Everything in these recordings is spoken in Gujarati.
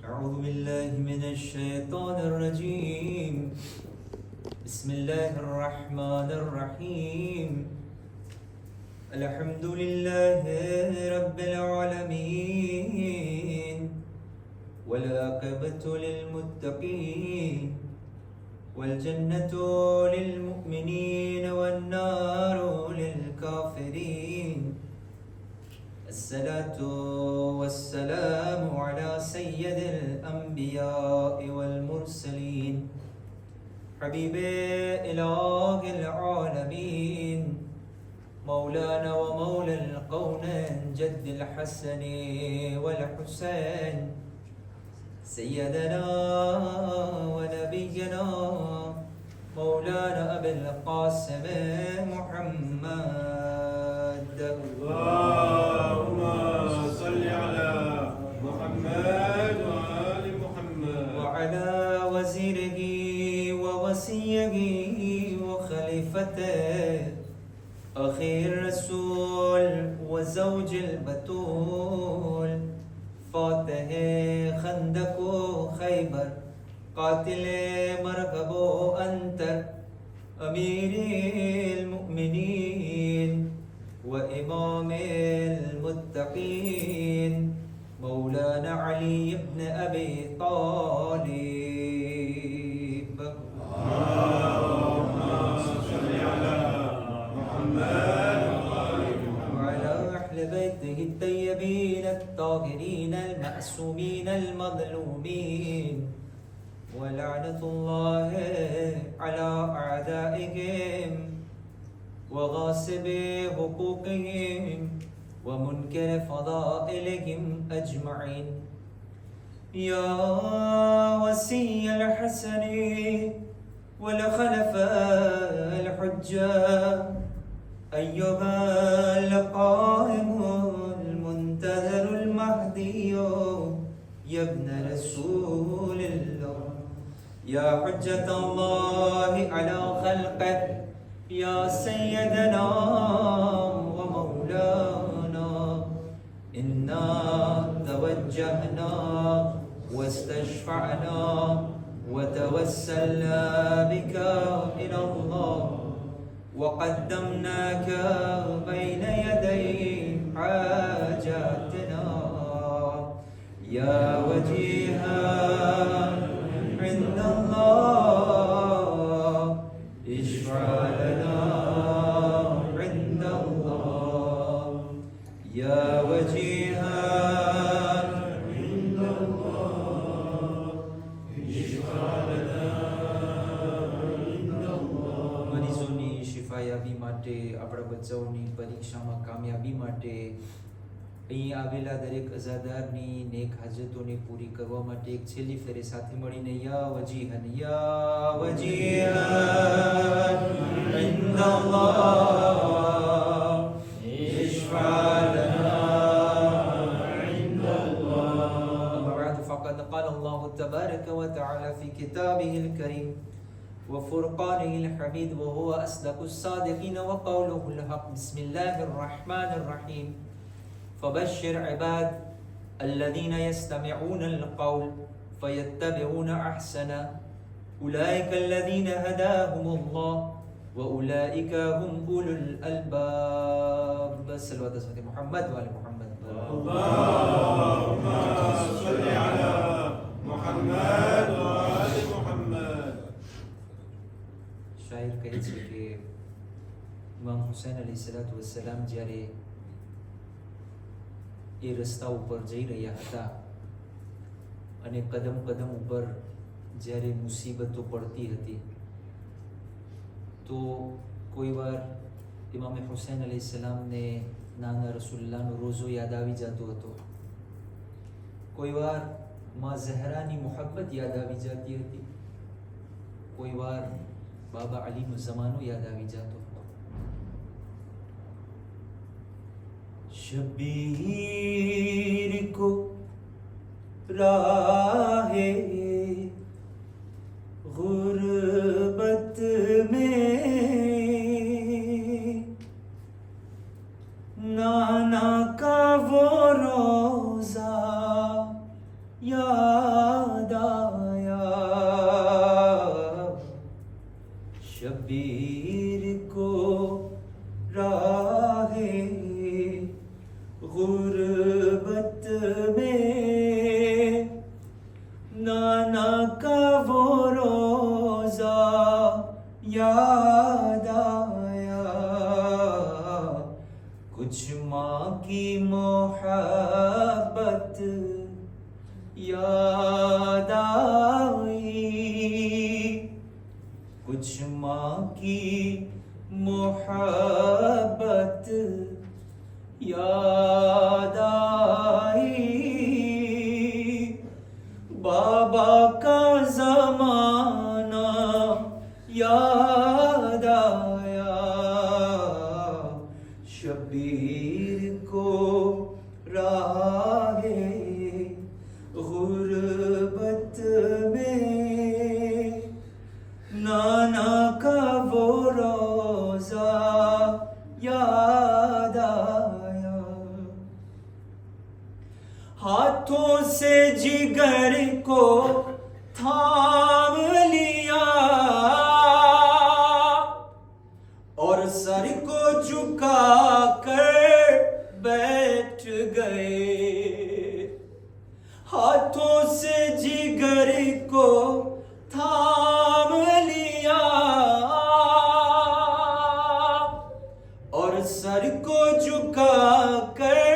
أعوذ بالله من الشيطان الرجيم. بسم الله الرحمن الرحيم. الحمد لله رب العالمين والعاقبة للمتقين والجنة للمؤمنين والنار للكافرين. الصلاة والسلام على سيد الأنبياء والمرسلين حبيب إله العالمين مولانا ومولى القونين جد الحسن والحسين سيدنا ونبينا مولانا أبي القاسم محمد. اللهم صل على محمد وآل محمد وعلى وزيره ووصيه وخليفته أخي الرسول وزوج البتول فاتح خندق خيبر قاتل مركب أنتر أمير المؤمنين وإمام المتقين مولانا علي بن أبي طالب. اللهم صل على محمد وعلى أهل بيته الطيبين الطاهرين المأسومين المظلومين ولعنة الله على أعدائهم وغاصب حقوقهم ومنكر فضائلهم أجمعين. يا وسي الحسن والخلفاء الحجة أيها القائم المنتظر المهدي يا ابن رسول الله يا حجة الله على خلقه يا سيدنا ومولانا إنا توجهنا واستشفعنا وتوسلنا بك إلى الله وقدمناك بين يدي حاجاتنا يا وجيها عند الله اشفع لنا عند الله يا وجيها عند الله اشفع لنا عند الله. મરીઝોની શિફાયાબી માટે આપણા બચ્ચાઓની પરીક્ષામાં કામયાબી માટે અહીં આવેલા દરેક અઝાદારની નેક હાજતોને પૂરી કરવા માટે એક છેલ્લી ફેરે સાથે મળીને યા વજીહન ઇન્દલ્લાહ ઇશ્ફા લના ઇન્દલ્લાહ. અમ્મા બઅદ ફaqad قال الله تبارك وتعالى في كتابه الكريم وفرقانه الحميد وهو أصدق الصادقين وقوله الحق. بسم الله الرحمن الرحيم. فبشر عباد الذين يستمعون القول فيتبعون أحسنه أولئك الذين هداهم الله وأولئك هم أولو الألباب. صلوات على محمد وآل محمد. اللهم صل على محمد وآل محمد. શાયર કહે છે કે ઇમામ હુસૈન અલૈહિસ્સલાતુ વસ્સલામ જ્યારે એ રસ્તા ઉપર જઈ રહ્યા હતા અને કદમ કદમ ઉપર જ્યારે મુસીબતો પડતી હતી તો કોઈ વાર ઇમામ હુસૈન અલૈહિસ્સલામને નાના રસૂલુલ્લાહનો રોઝો યાદ આવી જતો હતો. કોઈ વાર માં ઝહરાની મોહબ્બત યાદ આવી જતી હતી. કોઈ વાર બાબા અલીનો જમાનો યાદ આવી જતો હતો. शबीर को राहे गुर्बत में नाना का वो रोजा या غربت میں نانا کا وہ روزہ یاد آیا، ہاتھوں سے جگر کو تھام لیا اور سر کو جھکا کر بیٹھ گئے، ہاتھوں سے جگر کو تھام لیا اور سر کو جھکا کر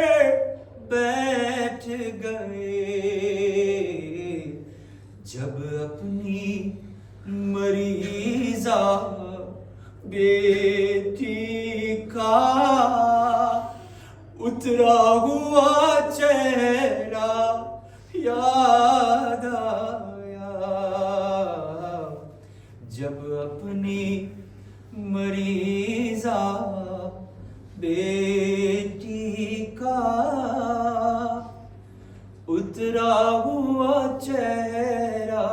بیٹھ گئے، جب اپنی مریضہ بیٹی کا اترا ہوا چہرہ یاد آیا، جب اپنی مریضہ بیٹی کا اترا ہوا چہرہ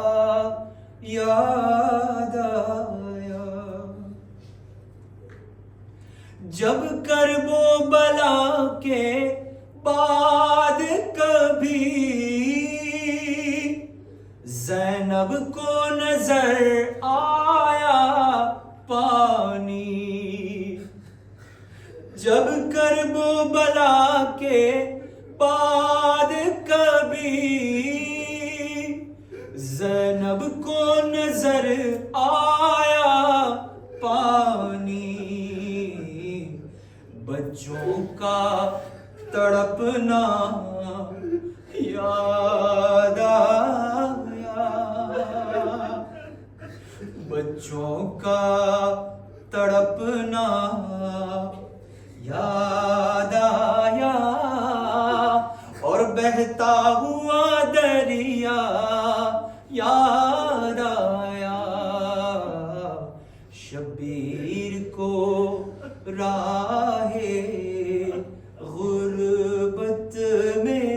یاد آیا، جب کرب و بلا کے بعد کبھی زینب کو نظر آیا پانی، جب کرب و بلا کے بعد کبھی زینب کو نظر آیا پانی، بچوں کا تڑپنا یاد آیا، بچوں کا تڑپنا یاد آیا اور بہتا ہوا دریا یاد آیا، شبیر کو راہ غربت میں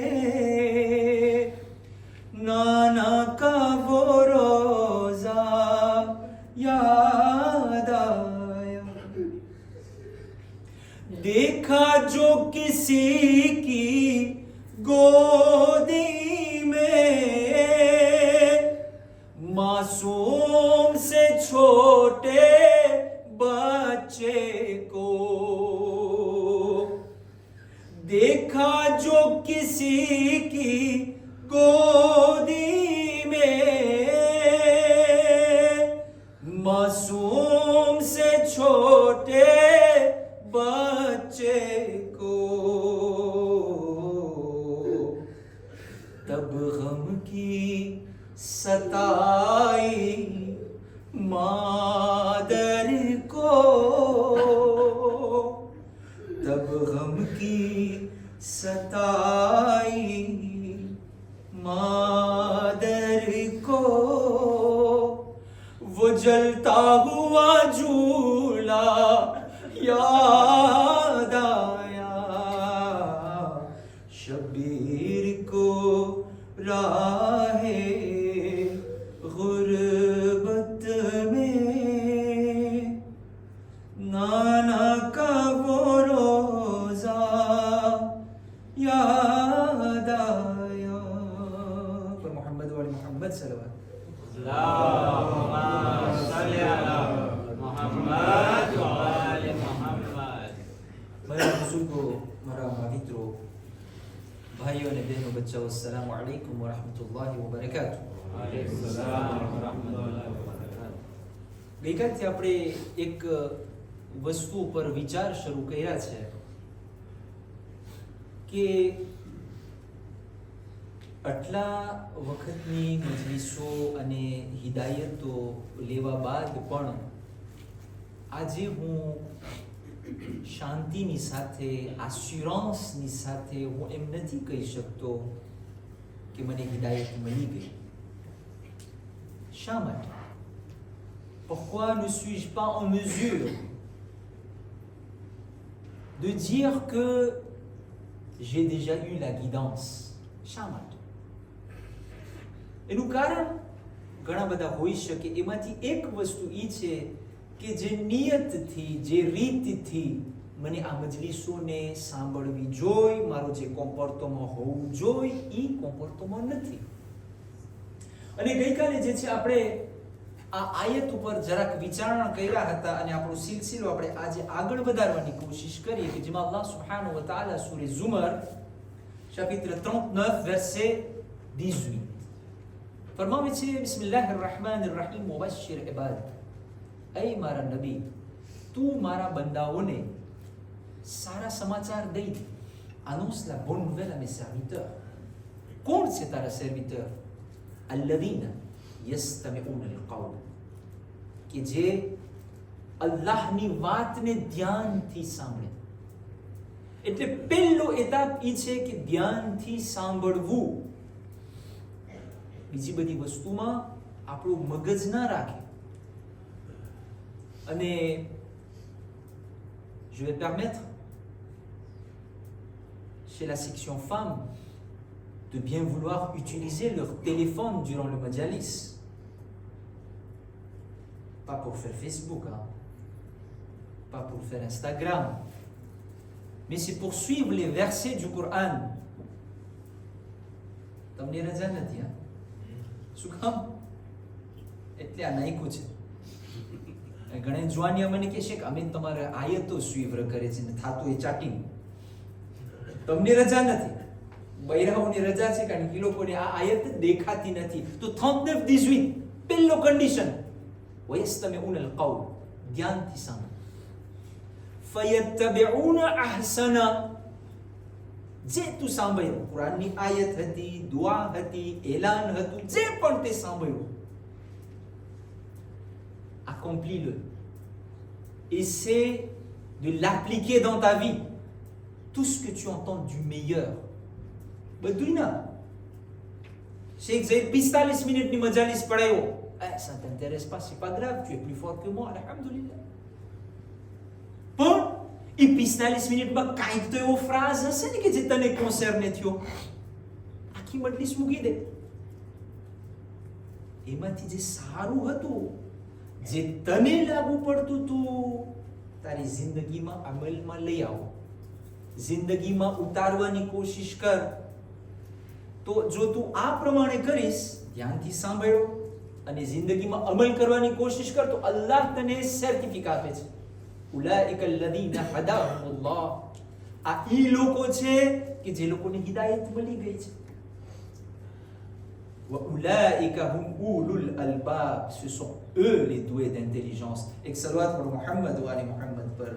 نانا کا وہ روزہ یاد آیا، دیکھا جو کسی کی گودی میں معصوم سے چھوٹے بچے کو، دیکھا جو کسی کی گودی میں معصوم سے چھوٹے بچے کو، تب غم کی ستائی مادر کو، تب غم کی ستائی مادر کو، وہ جلتا ہوا جھولا یاد آیا، شبیر کو راہ غربت میں نانا کا وہ روزہ یاد آیا، پر محمد وعلی محمد صلوات اللهم صل على محمد وآل محمد. میرا بزرگوں، میرا مہتروں، بھائیوں نے بہنوں بچوں، السلام علیکم ورحمۃ اللہ وبرکاتہ. وعلیکم السلام ورحمۃ اللہ وبرکاتہ. ગઈકાલથી આપણે એક વસ્તુ ઉપર વિચાર શરૂ કર્યા છે કે આટલા વખતની મજલિસો અને હિદાયતો લેવા બાદ પણ આજે હું શાંતિની સાથે, આશ્યુરન્સની સાથે હું એમ નથી કહી શકતો કે મને હિદાયત મળી ગઈ. શા માટે? Pourquoi ne suis-je pas en mesure de dire que j'ai déjà eu la guidance. શા માટે? એનું કારણ ઘણા બધા હોઈ શકે. એમાંથી એક વસ્તુ એ છે કે જે નિયતથી, જે રીતથી મને આ મજલિસોને સાંભળવી જોઈ, મારો જે કોમ્પોર્ટોમાં હોવું જોઈ, એ કોમ્પોર્ટોમાં નથી. અને ગઈકાલે જે છે આપણે આ આયત ઉપર જરાક વિચારણા કર્યા હતા અને આપણો સિલસિલો આપણે આજે આગળ વધારવાની કોશિશ કરીએ કે જેમાં અલ્લાહ સુબ્હાનહુ વ તઆલા સૂરે ઝુમર chapitre 39 verset 18 ફરમાવે છે બિસ્મિલ્લાહિર રહમાનિર રહીમ મુબશ્શિર ઇબાદ. એ મારા નબી, તું મારા બંદાઓને સારા સમાચાર દઈ દે. annonce la bonne nouvelle à mes serviteurs. કોણ છે તારા સર્વિટર? الذين يستمعون القول, કે જે અલ્લાહની વાતને ધ્યાનથી સાંભળે. એટલે પહેલો એતાપ એ છે કે ધ્યાનથી સાંભળવું. બીજી બધી વસ્તુમાં આપણું મગજ ના રાખે. અને je vais permettre chez la section femmes de bien vouloir utiliser leur téléphone durant le majalis. Pas pour faire Facebook, hein? Pas pour faire Instagram, mais c'est pour suivre les versets du Coran. તમને રજા નથી, હા? શું કામ? એટલે આ નાખ્યું છે. ઘણા જુવાનિયા મને કહેશે કે અમે તમારે આયતો સુઈવ્ર કરે છે ને થાતું એ ચાટીને. તમને રજા નથી, બૈરાઓની રજા છે, કારણ કે એ લોકોને આ આયત દેખાતી નથી. તો 39-18 પહેલો કન્ડિશન, وَيَسْتَمِعُونَ الْقَوْلَ, ધ્યાનથી સાંભળો. فَيَتَّبِعُونَ أَحْسَنَ, જે તું સાંભળ્યું, કુરાનની આયત હતી, દુઆ હતી, એલાન હતું, જે પણ તે સાંભળ્યું, accomplis-le. Essaie de l'appliquer dans ta vie. Tout ce que tu entends du meilleur. બધું ના. શેખ ઝૈદ 45 મિનિટની મજાલિસ પડાયો. Ça t'intéresse pas, c'est pas grave, tu es plus fort que moi, alhamdulillah. પણ એ 45 મિનિટમાં કાંઈક તો એવો ફ્રાઝ હશે ને કે જે તને કોન્સર્ને થયો. આખી મજલિસ મૂકી દે. એમાંથી જે સારું હતું, જે તને લાગુ પડતું તું, તારી જિંદગીમાં અમલમાં લઈ આવો. જિંદગીમાં ઉતારવાની કોશિશ કર. તો જો તું આ પ્રમાણે કરીશ, ધ્યાનથી સાંભળ્યો અને જિંદગીમાં અમલ કરવાની કોશિશ કર, તો અલ્લાહ તને સર્ટિફિકેટ આપે છે. ઉલાઇકા અલ્લઝીના હદાહુમુલ્લાહ, આ ઈ લોકો છે કે જે લોકોને હિદાયત મળી ગઈ છે. wa ulaika hum ulul albab, ce sont eux les doués d'intelligence. Et salawat pour Muhammad wa ali Muhammad par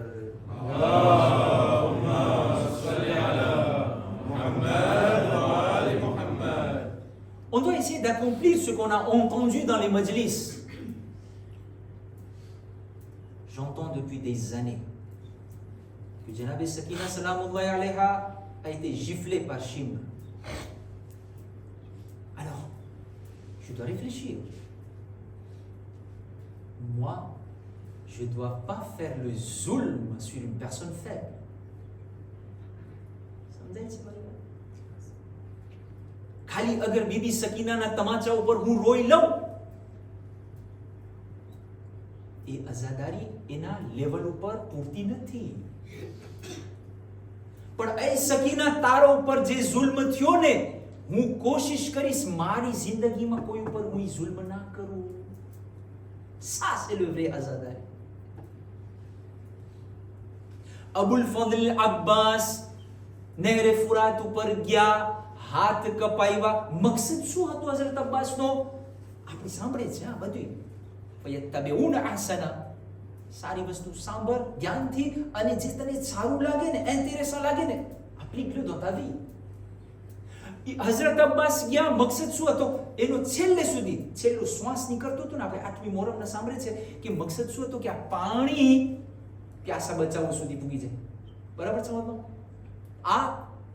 Allahumma salli ala Muhammad wa ali Muhammad. On doit essayer d'accomplir ce qu'on a entendu dans les majlis. J'entends depuis des années que Janab Sakina salamullahi alayha a été giflée par Shimr. Alors, je dois réfléchir. Moi, je ne dois pas faire le zulm sur une personne faible. સમજાય છે ભાઈ? ખાલી અગર બીબી સકીનાના તમાચા ઉપર હું રોઈ લઉં, એ અઝાદારી એના લેવલ ઉપર પૂરતી નથી. પણ એ સકીના તારો ઉપર જે જુલ્મ થયો ને, હું કોશિશ કરીશ મારી જિંદગીમાં કોઈ ઉપર હું જુલ્મ ના કરું. Ça c'est le vrai azadari. Abul ફضل Abbas નહેરે ફુરાત ઉપર ગયા, હાથ કપાવ્યા. મકસદ શું હતો હઝરત અબ્બાસનો? આપણે સાંભળે છે આ બધું. ફયત્તબિઉન અહસના, સારી વસ્તુ સાંભળ ધ્યાનથી, અને જે તને સારું લાગે ને, ઇન્ટરેસ્ટ લાગે ને, applique-le dans ta vie. હઝરત અબ્બાસ ગયા, મકસદ શું હતો એનો? છેલ્લે સુધી, છેલ્લો શ્વાસ નીકળતો હતો ને, આપણે 8મી મોહરમના સાંભળે છે કે મકસદ શું હતો કે આ પાણી પ્યાસા બચાવો સુધી પૂગી જાય. બરાબર છે મતલબ? આ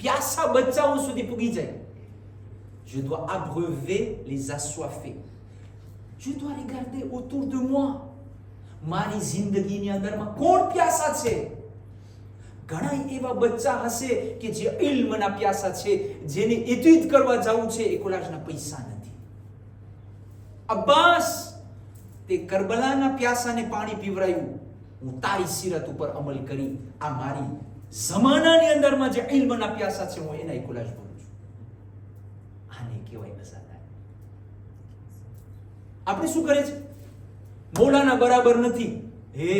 પ્યાસા બચાવો સુધી પૂગી જાય. Je dois abreuver les assoiffés. Je dois regarder autour de moi. મારી જિંદગીની અંદરમાં કોણ પ્યાસા છે? ઘણા એવા બચ્ચા હશે કે જે ઇલ્મના પ્યાસા છે, જેને ઇતિદ કરવા જવું છે, એ કોલાજના પૈસા નથી. અબ્બાસ તે કરબલાના પ્યાસાને પાણી પીવરાયું. હું તારી સિરત ઉપર અમલ કરી આ મારી જમાનાની અંદરમાં જે ઇલ્મના પ્યાસા છે, હું એના કોલાજ બોલું છું. આને કહેવાય વઝાદારી. આપણે શું કરે છે? મૌલાના બરાબર નથી. હે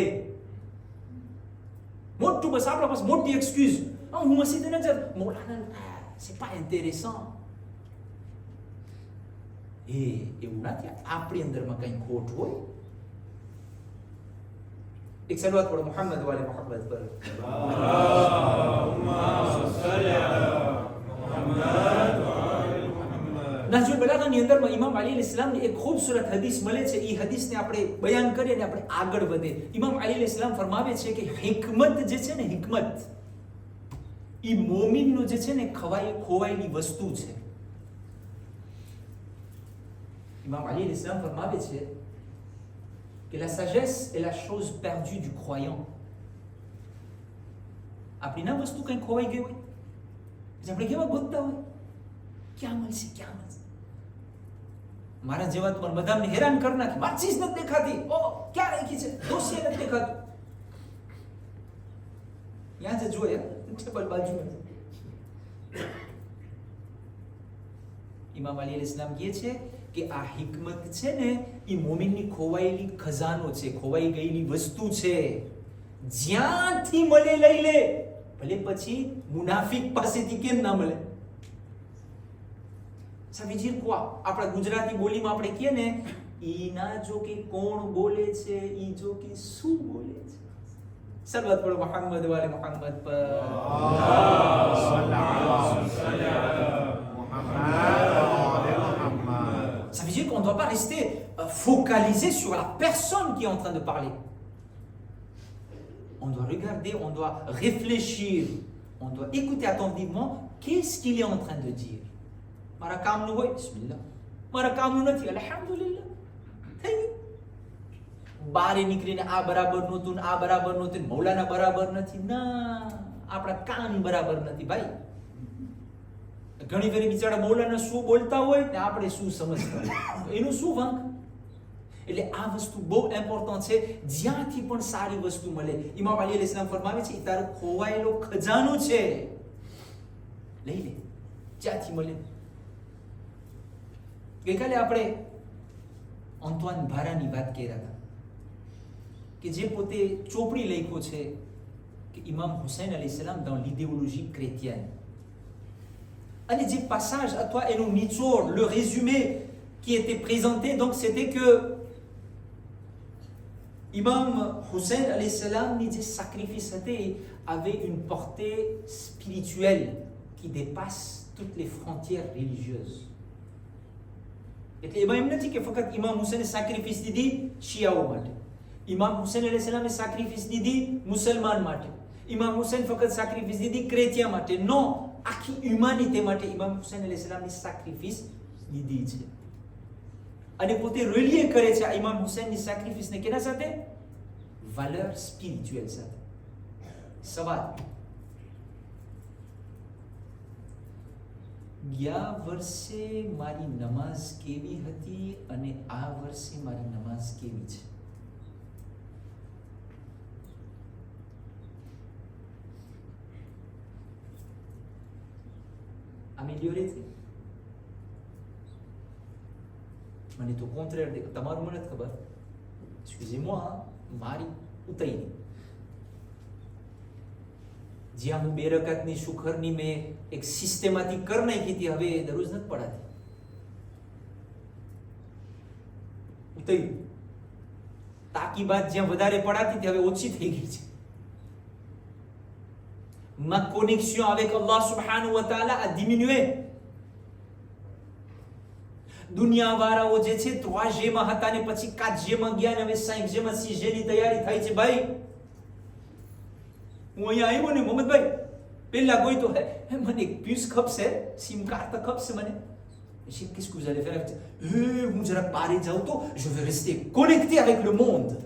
મોટું બસ આપણા પાસે મોટી એક્સક્યુઝ. હું મસ્જિદ ન જતો, મૌલાના c'est pas intéressant. એવું નથી. આપણી અંદરમાં કઈ ખોટ હોય. એક સલવાત પઢો મોહમ્મદ વાલે મોહમ્મદ પર. નહજુલ બલાગાની અંદરમાં ઇમામ અલી અલૈહિસ્સલામની એક ખૂબસૂરત હદીસ મળે છે. એ હદીસને આપણે બયાન કરીએ અને આપણે આગળ વધે. ઇમામ અલી અલૈહિસ્સલામ ફરમાવે છે કે હિકમત જે છે ને, હિકમત એ મોમિનનો જે છે ને ખોવાયેલી વસ્તુ છે. ઇમામ અલી અલૈહિસ્સલામ ફરમાવે છે que la sagesse est la chose perdue du croyant. આપણી ના વસ્તુ કંઈ ખોવાઈ ગઈ હોય, આપણે કેવા ગોતતા હોય, ક્યાં મળશે, ક્યાં મળશે. મારા જેવા તમારે બધાને હેરાન કરી નાખી. મારી ચીજ નથી દેખાતી. ઓ ક્યાં રાખી છે? દોષી નથી દેખાતું. ત્યાં જ જોયા ટેબલ બાજુ. ઇમામ અલી અલૈહિસ્સલામ કહે છે કે આ હિકમત છે ને, એ મોમિનની ખોવાયેલી ખજાનો છે, ખોવાઈ ગયેલી વસ્તુ છે. જ્યાંથી મળે લઈ લે, ભલે પછી મુનાફિક પાસેથી કેમ ના મળે. સમજી quoi? આપણા ગુજરાતી બોલીમાં આપણે કહીએ ને, ઈ ના જો કે કોણ બોલે છે, ઈ જો કે શું બોલે છે. સલવત પઢો મોહમ્મદ વાલે મોહમ્મદ પર. Ça veut dire qu'on ne doit pas rester focalisé sur la personne qui est en train de parler. On doit regarder, on doit réfléchir, on doit écouter attentivement qu'est-ce qu'il est en train de dire. Mara kamnu hoy, bismillah. Mara kamnu nathi, alhamdulillah. થઈ ગયું. બારે નીકળીને આ બરાબર નહોતું, આ બરાબર નહોતું, મૌલાના બરાબર નથી. ના, આપણા કાન બરાબર નથી ભાઈ. ઘણી ફેરી બિચારા મૌલાના શું બોલતા હોય ને આપણે શું સમજતા, એનું શું વાંક? એટલે આ વસ્તુ બહુ ઇમ્પોર્ટન્ટ છે. જ્યાંથી પણ સારી વસ્તુ મળે, ઇમામ અલી અલૈહિસ્સલામ ફરમાવે છે, એ તારો ખોવાયેલો ખજાનો છે, લઈ લે જ્યાંથી મળે. ગઈકાલે આપણે અંતવાન ભારાની વાત કર્યા હતા કે જે પોતે ચોપડી લખ્યો છે કે ઇમામ હુસૈન અલૈહિસ્સલામ dans l'idéologie chrétienne. અને જે passage અથવા એનું નિચોડ, le résumé qui était présenté, donc c'était que Imam Hussein alayhi salam ni જે sacrifice était avait une portée spirituelle qui dépasse toutes les frontières religieuses. એટલે એમાં એમ નથી કે ફક્ત ઇમામ હુસૈને sacrifice દીધી શિયાઓ માટે, ઇમામ હુસૈન અલૈહિ સલામે sacrifice દીધી મુસલમાન માટે, ઇમામ હુસૈન ફક્ત sacrifice દીધી ક્રેતિયા માટે. નો, આખી હ્યુમાનિટી માટે ઇમામ હુસૈન અલૈહિ સલામની sacrifice દીધી છે. અને પોતે રિલીએ કરે છે આ ઇમામ હુસૈનની sacrifice ને કેના સાથે? valeur spirituelle સાથે. સવાલ, ગયા વર્ષે મારી નમાઝ કેવી હતી અને આ વર્ષે મારી નમાઝ કેવી છે? Amélioré-t-il? મને તો કોન્ટ્રેર દેખો, તમારું મને જ ખબર. એક્સક્યુઝી-moi, મારી ઉતરી. જ્યાં હું 2 રકાતની શુખરની મેં એક સિસ્ટેમેટિક કર નાખી હતી, હવે દરરોજ નથી પડાતી. ઉતરી. તાકીબાત જ્યાં વધારે પડાતી હતી, હવે ઓછી થઈ ગઈ છે. Ma connexion avec Allah subhanahu wa ta'ala a diminué. દુનિયાવાળાઓ જે છે 3Gમાં હતા ને પછી 4Gમાં ગયા ને હવે 5Gમાં 6Gની તૈયારી થાય છે. ભાઈ, હું અહીંયા આવ્યો ને મોહમ્મદભાઈ, પહેલા કોઈ તો મને એક પ્યુસ ખપશે, સિમ કાર્ડ તો ખપશે મને. Qu'est-ce que vous allez faire? હું જરા પારે જાઉં તો je vais rester connecté avec le monde.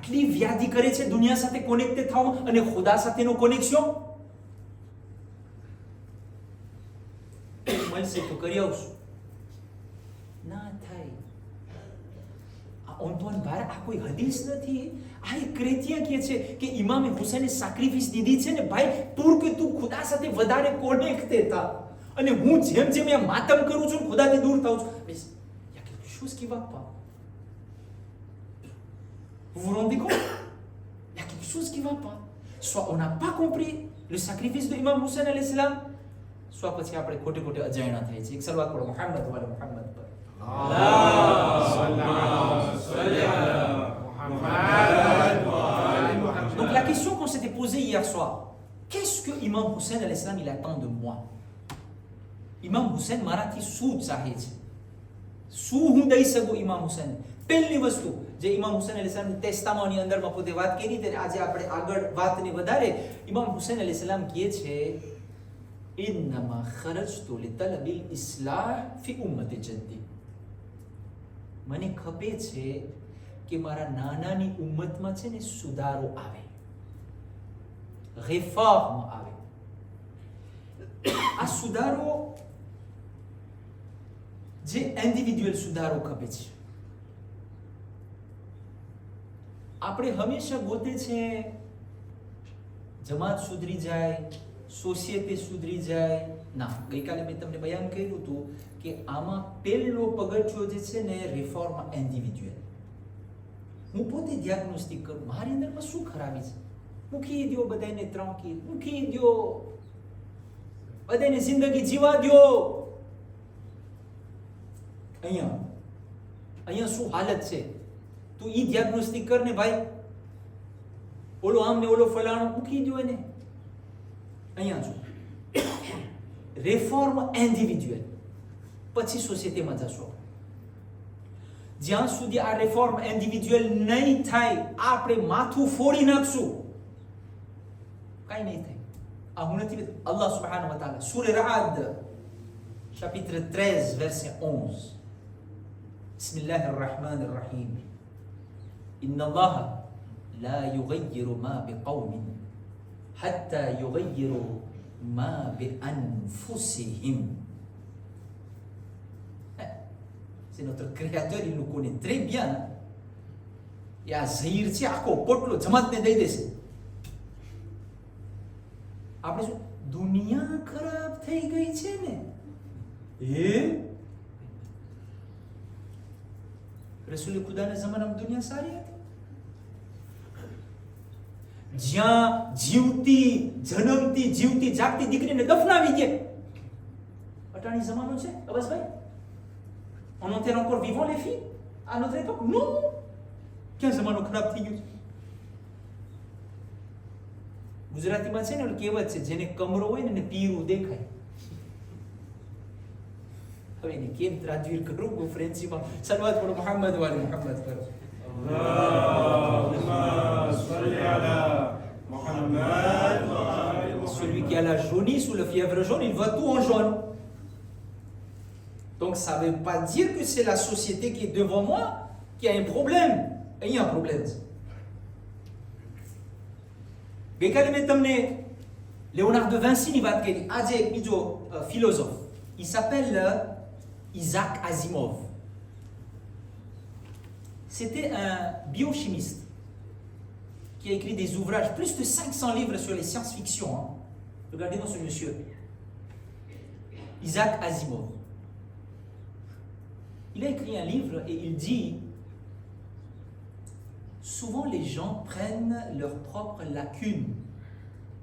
આટલી વ્યાધિ કરે છે દુનિયા સાથે કનેક્ટેડ થવામાં અને ખુદા સાથેનો કનેક્શન મળશે તો કરી આવશું, ના થાય. ઓંતોન ભાર આ કોઈ હદીસ નથી, આ એક ક્રેતિયા કહે છે કે ઇમામે હુસૈને સેક્રિફિસ દીધી છે ને ભાઈ, તું કે તું ખુદા સાથે વધારે કનેક્ટેડ થા, અને હું જેમ જેમ આ માતમ કરું છું ખુદાથી દૂર થાઉં છું. Il y a quelque chose qui va pas. Vous vous rendez compte? Il y a quelque chose qui va pas. Soit on n'a pas compris le sacrifice de Imam Hussein alayhi salam, soit પછી આપણે ખોટે ખોટે અજાણ્યા થાય છે. એક સલવાત પઢો મુહમ્મદ વાલે મુહમ્મદ પર. Donc la question qu'on s'était posée hier soir, qu'est-ce que Imam Hussein alayhi salam il attend de moi? Imam Hussein મારાથી શું ચાહે છે, શું હું દઈ શકું ઇમામ હુસૈન? પહેલી વસ્તુ જે ઇમામ હુસૈન અલૈહિસ્સલામની ટેસ્ટામોની અંદરમાં પોતે વાત કરી ત્યારે આજે આપણે આગળ વાતને વધારે ઇમામ હુસૈન અલૈહિસ્સલામ કહે છે ઇન્નમા ખરજતુ લિતલબિલ ઇસ્લાહ ફી ઉમ્મતિ જદ્દી. મને ખપે છે કે મારા નાનાની ઉમ્મતમાં છે ને સુધારો આવે, રિફોર્મ આવે. આ સુધારો જે ઇન્ડિવિડ્યુઅલ સુધારો ખપે છે. આપણે હંમેશા ગોતે છે જમાત સુધરી જાય, સોસાયટી સુધરી જાય. ના, ગઈકાલે મેં તમને બયાન કર્યું હતું કે આમાં પહેલો પગથિયો જે છે ને રિફોર્મ ઇન્ડિવિડ્યુઅલ. હું પોતે ડિયાગ્નોસ્ટિક કરું મારી અંદરમાં શું ખરાબી છે, મૂકી દો બધાને ત્રાંકી, મૂકી દો બધાને જિંદગી જીવા દો. અહીંયા શું હાલત છે તું ઈ ડિયાગ્નોસ્ટિક કર ને ભાઈ. ઓલો આમ ને ઓલો ફલાણો મૂકી દો એને. અહીંયા જો રિફોર્મ ઇન્ડિવિડ્યુઅલ, પછી સોસાયટીમાં જશો. જ્યાં સુધી આ રિફોર્મ ઇન્ડિવિડ્યુઅલ નહીં થાય આપણે માથું ફોડી નાખશું, કાંઈ નહીં થાય. આ હું નથી, અલ્લાહ સુબ્હાનહુ વ તઆલા સૂરે રાદ chapitre 13 verset 11. بسم الله الرحمن الرحيم إن الله لا يغير ما بقوم حتى يغيروا ما بأنفسهم. C'est notre créateur, il nous connaît très bien. Et à Zahir છે આખો પોટલો જમાતને દઈ દેશે. આપણે શું દુનિયા ખરાબ થઈ ગઈ છે ને, રસૂલ ખુદાના જમાનામાં દુનિયા સારી હતી. જ્યાં જીવતી જન્મતી જીવતી જાગતી દીકરીને દફનાવી દે. અટાણી જમાનો છે અબસભાઈ? On enterre encore vivant les filles à notre époque? Non. ક્યાં જમાનો ખરાબ થઈ ગયો છે? ગુજરાતીમાં છે ને કહેવત છે જેને કમરો હોય ને પીરું દેખાય. હવે એને કેમ ટ્રાન્સલેટ કરું? હું ફ્રેન્ચીમાં સલવાત પઢો મુહમ્મદ વાલે મુહમ્મદ કરો. Celui qui a la jaunisse ou la fièvre jaune, il voit tout en jaune. Donc ça ne veut pas dire que c'est la société qui est devant moi qui a un problème. Il y a un problème. ગઈકાલે મેં તમને Léonard de Vinci ની વાત કરી. આજે એક બીજો philosophe. Il s'appelle Isaac Asimov. C'était un biochimiste qui a écrit des ouvrages, plus de 500 livres sur les science-fiction. Hein. Regardez dans ce monsieur. Isaac Asimov. Il a écrit un livre et il dit souvent les gens prennent leurs propres lacunes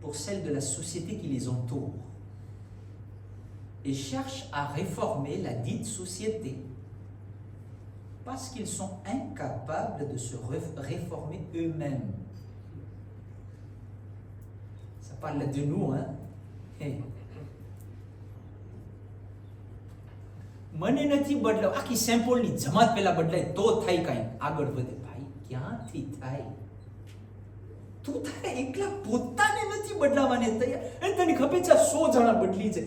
pour celles de la société qui les entoure et cherchent à réformer la dite société parce qu'ils sont incapables de se réformer eux-mêmes. Ça parle de nous, hein? Hey. મને નથી બદલાવ, આખી સેમ્પલની જમાત પહેલા બદલાય તો થાય કાંઈ આગળ વધે. ભાઈ ક્યાંથી થાય? તું તારે એકલા પોતાને નથી બદલાવાને તૈયાર, એ તને ખબર છે 100 જણા બદલી છે.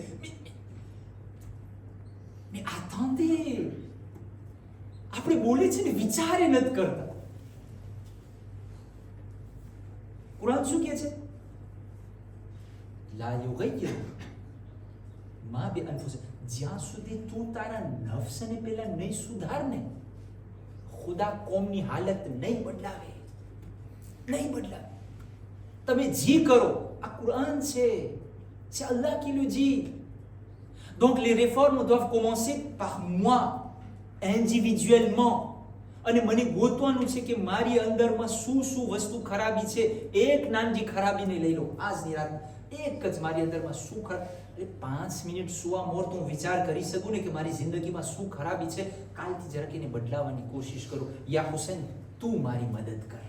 Mais attendez, આપણે બોલે છે ને વિચારે નથી કરતા. કુરાન શું કહે છે? લા યુગય્યિરુ મા બિઅનફુસિહિમ, જ્યાં સુધી તું તારા નફ્સને પહેલા નહીં સુધારને, ખુદા કોમની હાલત નહીં બદલાવે, નહીં બદલાવે. તમે જી કરો, આ કુરાન છે, c'est Allah qui le dit. Donc les réformes doivent commencer par moi, individuellement. અને મને ગોતવાનું છે કે મારી અંદરમાં શું શું વસ્તુ ખરાબી છે. એક નાની ખરાબીને લઈ લો આજની રાત, એક જ મારી અંદરમાં શું ખરાબ. 5 મિનિટ સુવા મોર તો હું વિચાર કરી શકું ને કે મારી જિંદગીમાં શું ખરાબી છે. કાલથી જરાક એને બદલાવાની કોશિશ કરું. યા હુસૈન, તું મારી મદદ કર.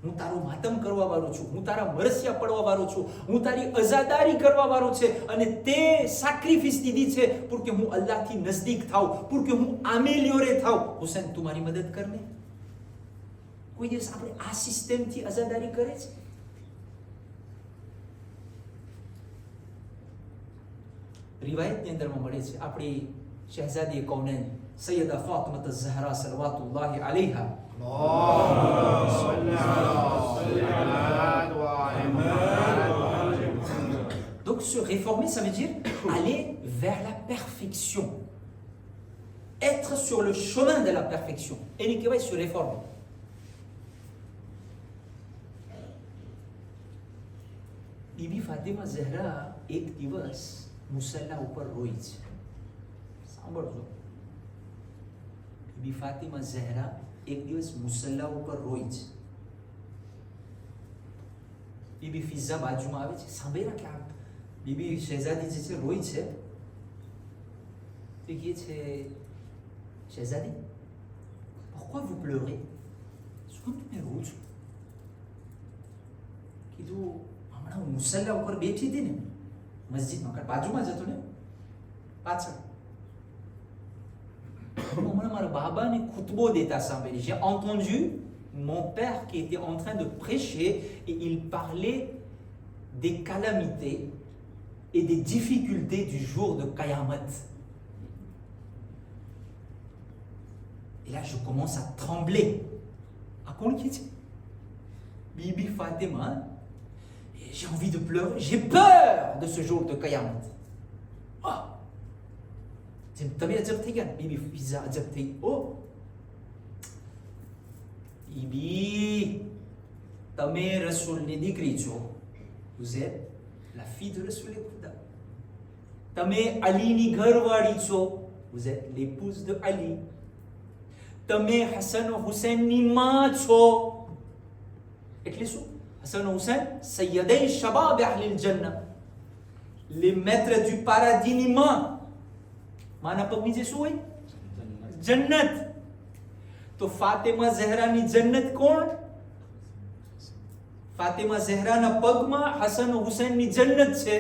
હું તારું માતમ કરવા વાળો છું, હું તારા મરસિયા પડવા વાળો છું, હું તારી અઝાદારી કરવા વાળો છે. અને તે સેક્રિફિસ દીધી છે pour que હું અલ્લાહથી નજદીક થાઉં, pour que હું આમેલિયોરે થાઉં. હુસૈન, તું મારી મદદ કર ને. કોઈ દિવસ આપણે આ સિસ્ટમથી અઝાદારી કરે છે? રિવાયતની અંદરમાં મળે છે આપણી શહેઝાદી કૌનેન સૈયદા Fatima Zahra સલવાતુલ્લાહ અલૈહા, donc se réformer, ça veut dire aller vers la perfection, être sur le chemin de la perfection. એને કહેવાય se réformer. BB Fatima Zahra એક દિવસ મુસલ્લા ઉપર રોઈ છે. સાંભળજો, બીબી ફાતિમા ઝહરા એક દિવસ મુસલ્લા ઉપર રોઈ છે. બીબી ફિઝા બાજુમાં આવે છે, સાંભળ્યા કે આ બીબી શહેઝાદી જે છે રોઈ છે. તો કહે છે, શહેઝાદી, pourquoi vous pleurez? શું તમે રો છો? કીધું, હમણાં હું મુસલ્લા ઉપર બેઠી હતી ને મસ્જિદમાં, બાજુમાં જ હતો ને પાછળ, હમણાં મારા બાબાને ખુતબો દેતા સાંભળી. J'ai entendu mon père qui était en train de prêcher et il parlait des calamités et des difficultés du jour de Qayamat. Et là je commence à trembler. À quoi qui est Bibi Fatima? Et j'ai envie de pleurer, j'ai peur de ce jour de Qayamat. Ah, તમે અજબ થઈ ગયા. બીબી ફિઝા અજબ થઈ. ઓ બીબી, તમે રસૂલની દીકરી છો. vous êtes la fille de Rasoul Khuda. તમે અલીની ઘરવાળી છો. vous êtes l'épouse de Ali. તમે હસન હુસૈનની માં છો. એટલે શું? હસન હુસૈન સૈયદે શબાબ અહલિલ જન્નહ, les maîtres du paradis ની માં. માના પગ નીચે શું હોય? જન્નત. તો ફાતિમા ઝહરાની જન્નત કોણ? ફાતિમા ઝહરાના પગમાં હસન હુસૈનની જન્નત છે.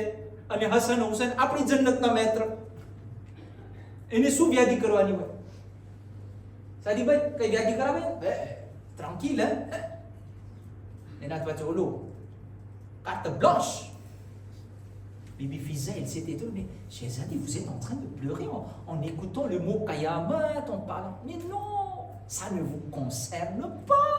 અને હસન હુસૈન આપણી જન્નતના મેત્ર. એને શું વ્યાધિ કરવાની હોય? સાદીભાઈ, કઈ વ્યાધિ કરાવે? ટ્રાન્કિલ હે. એના પાછળ ઓલું carte blanche. Bibi Fiza, elle s'est étonnée. Shehzadi, vous êtes en train de pleurer en écoutant le mot Qayamat, en parlant. Mais non, ça ne vous concerne pas.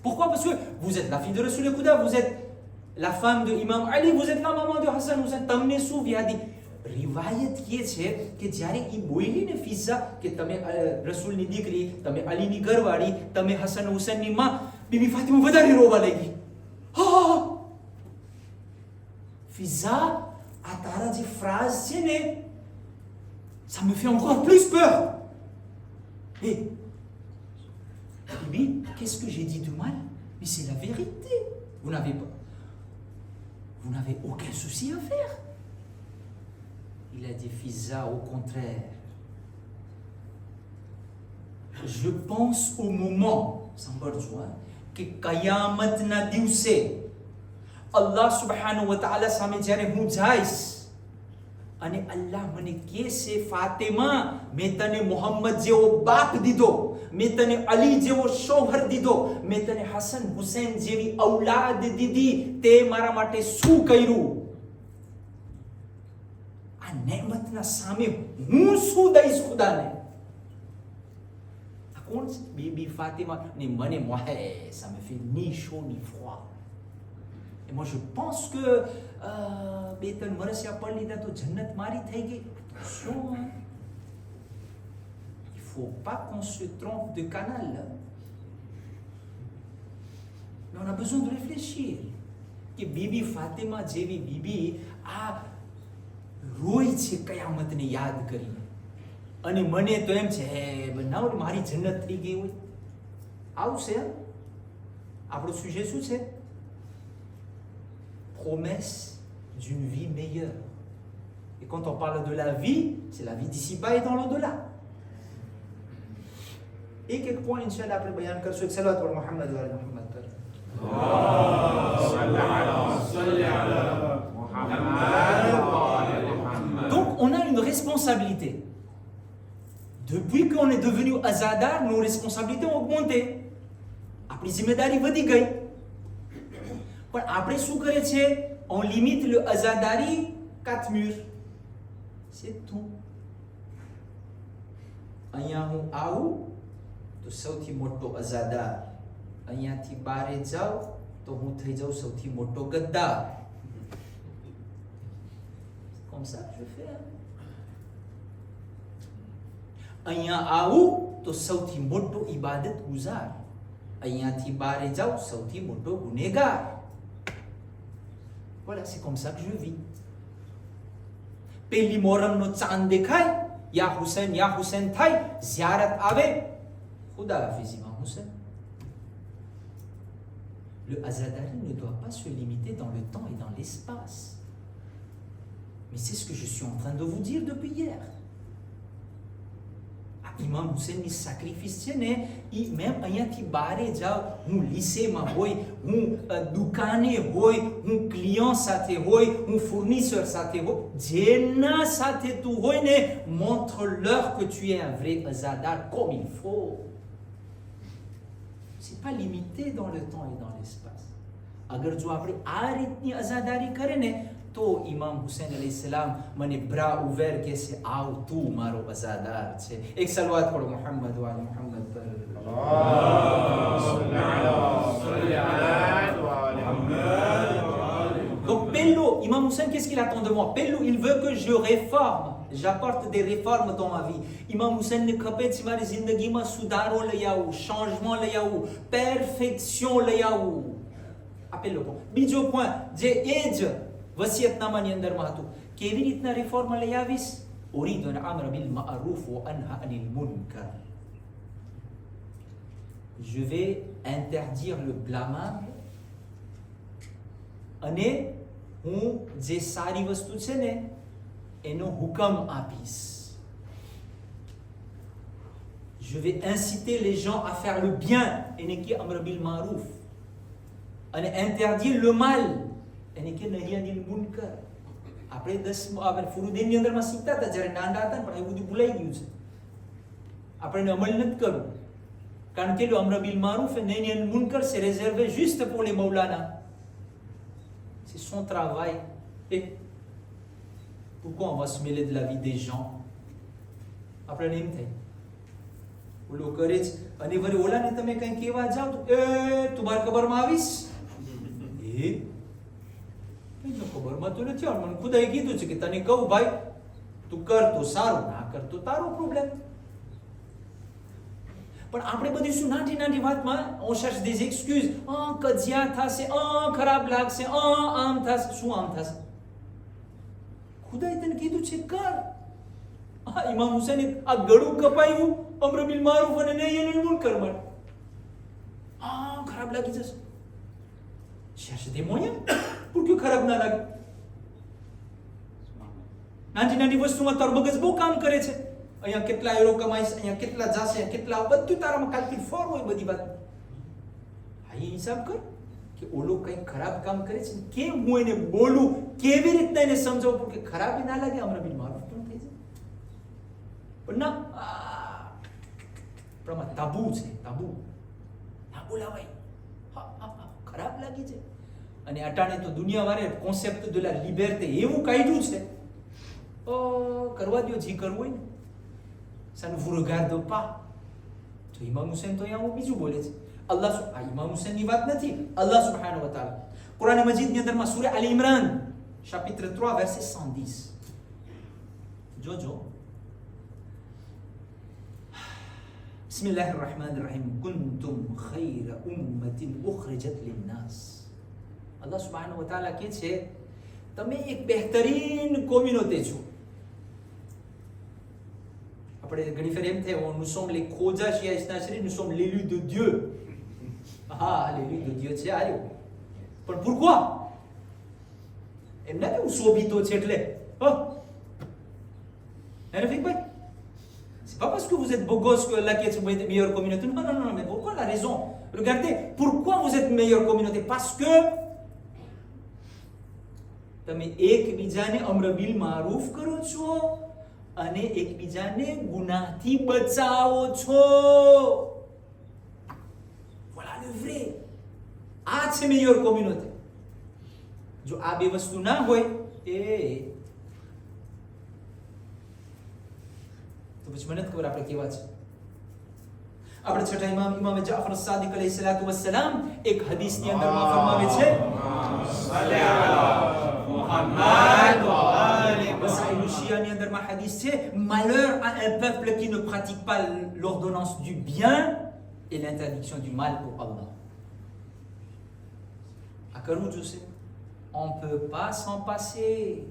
Pourquoi? Parce que vous êtes la fille de Rasoul Khuda, vous êtes la femme de Imam Ali, vous êtes la maman de Hassan Hussein. તમને શું વ્યાધિ? રિવાયત કહે છે કે જ્યારે એ બોલી ને ફિઝા કે તમે રસૂલની દીકરી, તમે અલીની ઘરવાળી, તમે હસન હુસૈનની માં, બીબી ફાતિમા વધારે રોવા લાગી. હા, Fiza, à ta dit phrase, ça me fait encore plus peur. Et, Bibi, qu'est-ce que j'ai dit de mal? Mais c'est la vérité. Vous n'avez aucun souci à faire. Il a dit, Fiza, au contraire. Je pense au moment, sans besoin, que Qayamat na divse. અલ્લાહ સુબ્હાનહુ વ તઆલા સામે જ્યારે હું જઈશ અને અલ્લાહ મને કહેશે, ફાતિમા, મેં તને મોહમ્મદ જેવો બાપ દીધો, મેં તને અલી જેવો શોહર દીધો, મેં તને હસન હુસૈન જેવી ઔલાદ દીધી, તે મારા માટે શું કર્યું? આ નેમતના સામે હું શું દઈશ ખુદાને? આ कौन बीबी फातिमा ने मने moi ça me fait ni chaud ni froid. Et moi je pense que બે ત્રણ વર્ષ પડી લીધા તો જન્નત મારી થઈ ગઈ. Attention, hein. Il faut pas qu'on se trompe de canal. Mais on a besoin de réfléchir. કે બીબી ફાતિમા જેવી બીબી આ રોય છે કયામતને યાદ કરીને અને મને તો એમ છે બનાવ મારી જન્નત થઈ ગઈ હોય. આવું છે આપણું સુજે શું છે? Promesse d'une vie meilleure. Et quand on parle de la vie, c'est la vie d'ici-bas et dans l'au-delà. एक एक पॉइंट इंशाल्लाह આપણે બયાન કરશું. એક સલાવત પર મુહમ્મદ વ અલી મુહમ્મદ પર. Donc on a une responsabilité. Depuis qu'on est devenu azadar, nos responsabilités ont augmenté. આપણી જિમ્મેદારી વધી ગઈ. પણ આપણે શું કરે છે? On limite le azadari 4 murs. C'est tout. અહીંયા હું આવું તો સૌથી મોટો અઝાદાર. અહીંયાથી બારે જાઉં તો હું થઈ જાઉં સૌથી મોટો ગદ્દાર. Comme ça je fais. અહીંયા આવું તો સૌથી મોટો ઇબાદત ગુજાર. અહીંયાથી બારે જાઉં સૌથી મોટો ગુનેગાર. Voilà, c'est comme ça que je vis. પહેલી મોહરમનો ચાંદ દેખાય, યા હુસૈન થાય, ઝિયારત આવે, ખુદા હાફિઝ ઇમામ Hussain. Le azadari ne doit pas se limiter dans le temps et dans l'espace. Mais c'est ce que je suis en train de vous dire depuis hier. ઇમામ હુસૈનની sacrifice છે ને એ મેં અહીંયાથી બારે જાઉં, હું લીસેમાં હોય, હું દુકાને હોય, હું ક્લિયન્ટ સાથે હોય, હું ફોર્નિસર સાથે હોય, જેના સાથે તું હોય ને, montre-leur que tu es un vrai azadar comme il faut. C'est pas limité dans le temps et dans l'espace. અગર જો આપણે આ રીતની અઝાદારી કરે ને તો ઇમામ હુસૈન અલૈહિ સલામ મને બ્રા ઉવેર કે છે આવ તું મારો અઝાદાર છે. એક સલવાત પઢો મુહમ્મદ વ અલી મુહમ્મદ પર. Donc Pello, Imam Hussein, qu'est-ce qu'il attend de moi? Pello, il veut que je réforme, j'apporte des réformes dans ma vie. Imam Hussein ne ખપે છે મારી જિંદગીમાં સુધારો લઈ આવું, changement લઈ આવું, perfection લઈ આવું. આપેલો બીજો પોઈન્ટ જે એ જ વસિયતનામાની અંદરમાં હતું, કેવી રીતના રિફોર્મ લઈ આવીશ? ઉરીદુ અન અમ્ર બિલ મારૂફ વ અન્હા Anil મુનકર. Je vais interdire le blâmable અને હું જે સારી વસ્તુ છે ને એનો હુકમ આપીશ. Je vais inciter les gens à faire le bien એને કે અમ્ર બિલ મારૂફ અને interdire le mal એને કે નહી અનિલ મુનકર. આપણે 10 ફુરુદ્દીનની અંદરમાં શીખતા હતા જ્યારે નાના હતા પણ એ બધું ભૂલાઈ ગયું છે. આપણે અમલ નથી કરવું કારણ કે le amr bil ma'ruf et nahy anil munkar c'est réservé juste pour les maulana. C'est son travail. Et pourquoi on va se mêler de la vie des gens? આપણે એમ થાય ઓલો કરે છે અને વળી ઓલાને તમે કંઈ કહેવા જાવ તો તું માર ખબરમાં આવીશ. એ ખબરમાં તો નથી આવવાનું, મને ખુદાએ કીધું છે કે તને કહું ભાઈ તું કર તો સારું, ના કર તો તારો પ્રોબ્લેમ. પણ આપણે બધી શું નાની નાની વાતમાં on cherche des excuses. કજિયા થશે, ખરાબ લાગશે, આમ થશે. શું આમ થશે? ખુદાએ તને કીધું છે કર. ઇમામ હુસૈને આ ગળું કપાયું અમ્ર બિલ મારૂફ અને નહી અનિલ મુનકર માટે. ખરાબ લાગી જશે. cherche des moyens pour que ખરાબ ના લાગે. નાની નાની વસ્તુમાં તારું મગજ બહુ કામ કરે છે. અહીંયા કેટલા એરો કમાઈશ, અહીંયા કેટલા જાશે, કેટલા, બધું તારામાં કાલથી ફોર હોય બધી વાત. હા એ હિસાબ કર કે ઓલો કંઈક ખરાબ કામ કરે છે, કેમ હું એને બોલું, કેવી રીતના એને સમજાવું કે ખરાબી ના લાગે, અમ્ર બિલ મારૂફ પણ થઈ જાય. પણ ના પણ આમાં તાબુ છે, તાબુ ના બોલાવાય, ખરાબ લાગી છે. અને અટાણે તો દુનિયાવાળે કોન્સેપ્ટ de la liberté એવું કાઢ્યું છે, કરવા દો જે કરવું હોય ને, ça ne vous regarde pas. તો ઇમામ હુસૈન તો અહીંયા બીજું બોલે છે. ઇમામ હુસૈનની વાત નથી. અલ્લાહ સુબ્હાનહુ વ તઆલા કુરાન મજીદની અંદરમાં સૂરા આલ ઇમરાન chapitre 3 verset 110 જોજો. બિસ્મિલ્લાહિર રહમાનિર રહીમ કુંતુમ ખૈરા ઉમ્મતિન ઉખરિજત લિન્નાસ. અલ્લાહ સુબ્હાનહુ વ તઆલા કહે છે તમે એક બહેતરીન કોમ્યુનિટી છો. આપણે ઘણી ફેર એમ થાય nous sommes les khoja shia isnashri, nous sommes l'élus de Dieu. l'élus de Dieu છે આયો. પણ pourquoi? એમ ના કે હું શોભિતો છે એટલે Rafik bhai, c'est pas parce que vous êtes beau gosse que Allah qui est une meilleure communauté. Non, mais pourquoi la raison? Regardez, pourquoi vous êtes une meilleure communauté? Parce que તમે એકબીજાને અમ્ર બિલ મારૂફ કરો છો અને એકબીજાને ગુનાહથી બચાવો છો. Voilà le vrai. આ છે meilleure communauté. જો આ બે વસ્તુ ના હોય તો પછી મને ખબર આપણે કેવા છે. આપણે છઠ્ઠા ઇમામ જાફર સાદિક અલૈહિ સલાતુ વસ્સલામ એક હદીસની અંદરમાં ફરમાવે છે ની અંદરમાં હદીસ છે malheur à un peuple qui ne pratique pas l'ordonnance du bien et l'interdiction du mal pour Allah. à કરવું જોશે. on peut pas s'en passer.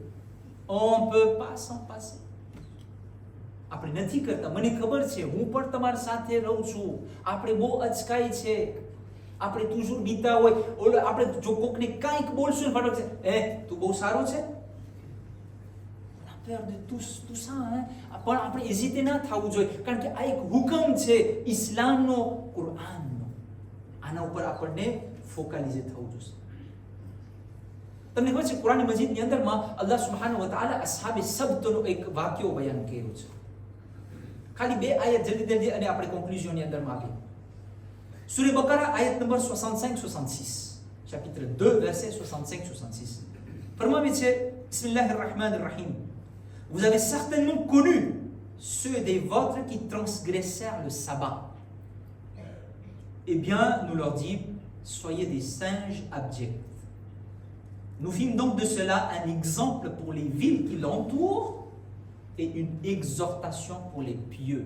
આપણે નથી કરતા. મને ખબર છે, હું પણ તમારી સાથે રહું છું. આપણે બહુ અચકાઈ છે. આપણે toujours બીતા હોય ઓલો આપણે જો કોકને કાંઈક બોલશું ને ફટાક છે તું બહુ સારો છે. peur de tout ça પણ આપણે હેઝિટે ના થવું જોઈએ, કારણ કે આ એક હુકમ છે ઇસ્લામનો, કુરાનનો. આના ઉપર આપણને ફોકલાઇઝ થવું જોઈએ. તમને ખબર છે કુરાન મજીદની અંદરમાં અલ્લાહ સુબ્હાનહુ વ તઆલા અસ્હાબે સબ્તનો એક વાક્યો બયાન કર્યો છે. ખાલી બે આયત જલ્દી અને આપણે કોન્ક્લુઝનની અંદરમાં આવીએ. સૂરે બકરા આયત નંબર 65-66, chapitre 2 verset 65-66 ફરમાવે છે બિસ્મિલ્લાહિર રહમાનિર Rahim. Vous avez certainement connu ceux des vôtres qui transgressèrent le sabbat. Eh bien, nous leur dîmes, soyez des singes abjects. Nous fîmes donc de cela un exemple pour les villes qui l'entourent et une exhortation pour les pieux.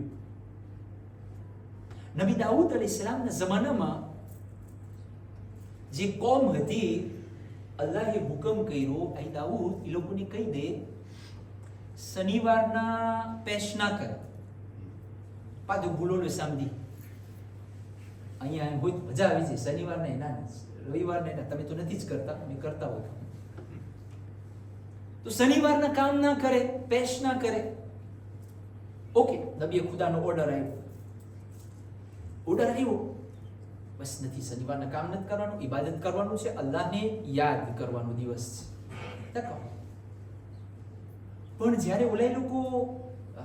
Nabi Daoud alayhi salam na zamanama જે કોમ હતી અલ્લાહે હુકમ કર્યો એ દાઉદ એ લોકોને કહી દે શનિવારના પેશ ના કરે. pas de boulot le samedi. અહીંયા હોય મજા આવી જાય. શનિવારને ના, રવિવારને ના. તમે તો નથી જ કરતા, અમે કરતા હોય. તો શનિવારના કામ ના કરે, પેશ ના કરે. ઓકે, નબીએ ખુદાનો ઓર્ડર આવ્યો. બસ નથી, શનિવારના કામ નથી કરવાનું, ઇબાદત કરવાનું છે, અલ્લાહને યાદ કરવાનો દિવસ છે. પણ જ્યારે ઓલા લોકો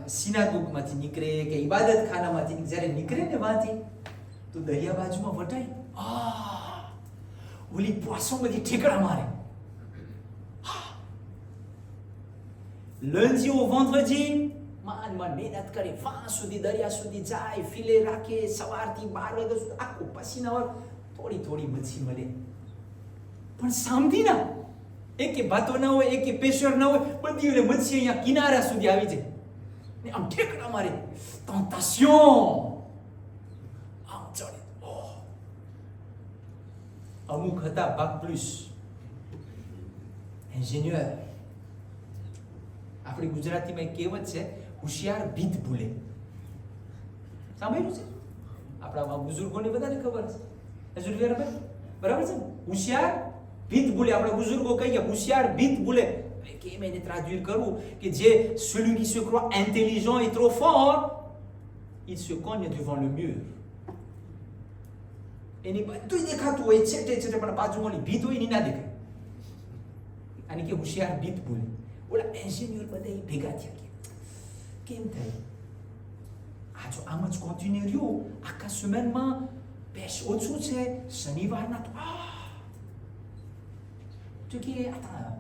સિનાગોગમાંથી નીકળે કે ઇબાદત ખાનામાંથી જ્યારે નીકળે ને વાંથી તો દરિયા બાજુમાં વટાય ઓલી પોસમ બધી ઠેકડા મારે. lundi au vendredi માન મહેનત કરે, વાં સુધી દરિયા સુધી જાય, ફિલે રાખે, સવારથી 12 વાગ્યા સુધી આખું પસીના, થોડી મચ્છી મળે. પણ સામથી ના એકે ભાતો ના હોય, એકે પ્રેશર ના હોય, બધી ઓલે મચ્છી અહીંયા કિનારા સુધી આવી જાય ને આમ ઠેકડા મારે. tentation આમ ચડે. અમુક હતા બાક પ્લસ એન્જિનિયર. આપણી ગુજરાતીમાં એક કહેવત છે, હોશિયાર ભીત ભૂલે. સાંભળ્યું છે? આપણા બુઝુર્ગોને બધાને ખબર છે. બરાબર છે? હોશિયાર ભીત ભૂલે. આપણા બુઝુર્ગો કહીએ હોશિયાર ભીત ભૂલે. કેમ એને traduire કરવું કે જે celui qui se croit intelligent et trop fort, il se cogne devant le mur. એની બધું દેખાતું હોય છેટે પણ બાજુમાં ઓલી ભીત હોય એની ના દેખાય. આને કે હોશિયાર ભીત ભૂલે. ઓલા એન્જિનિયર બધા ભેગા થયા કેમ થાય? આ જો આમ જ કોન્ટિન્યુ રહ્યું આખા સેમેનમાં પેશ ઓછું છે, શનિવારના તો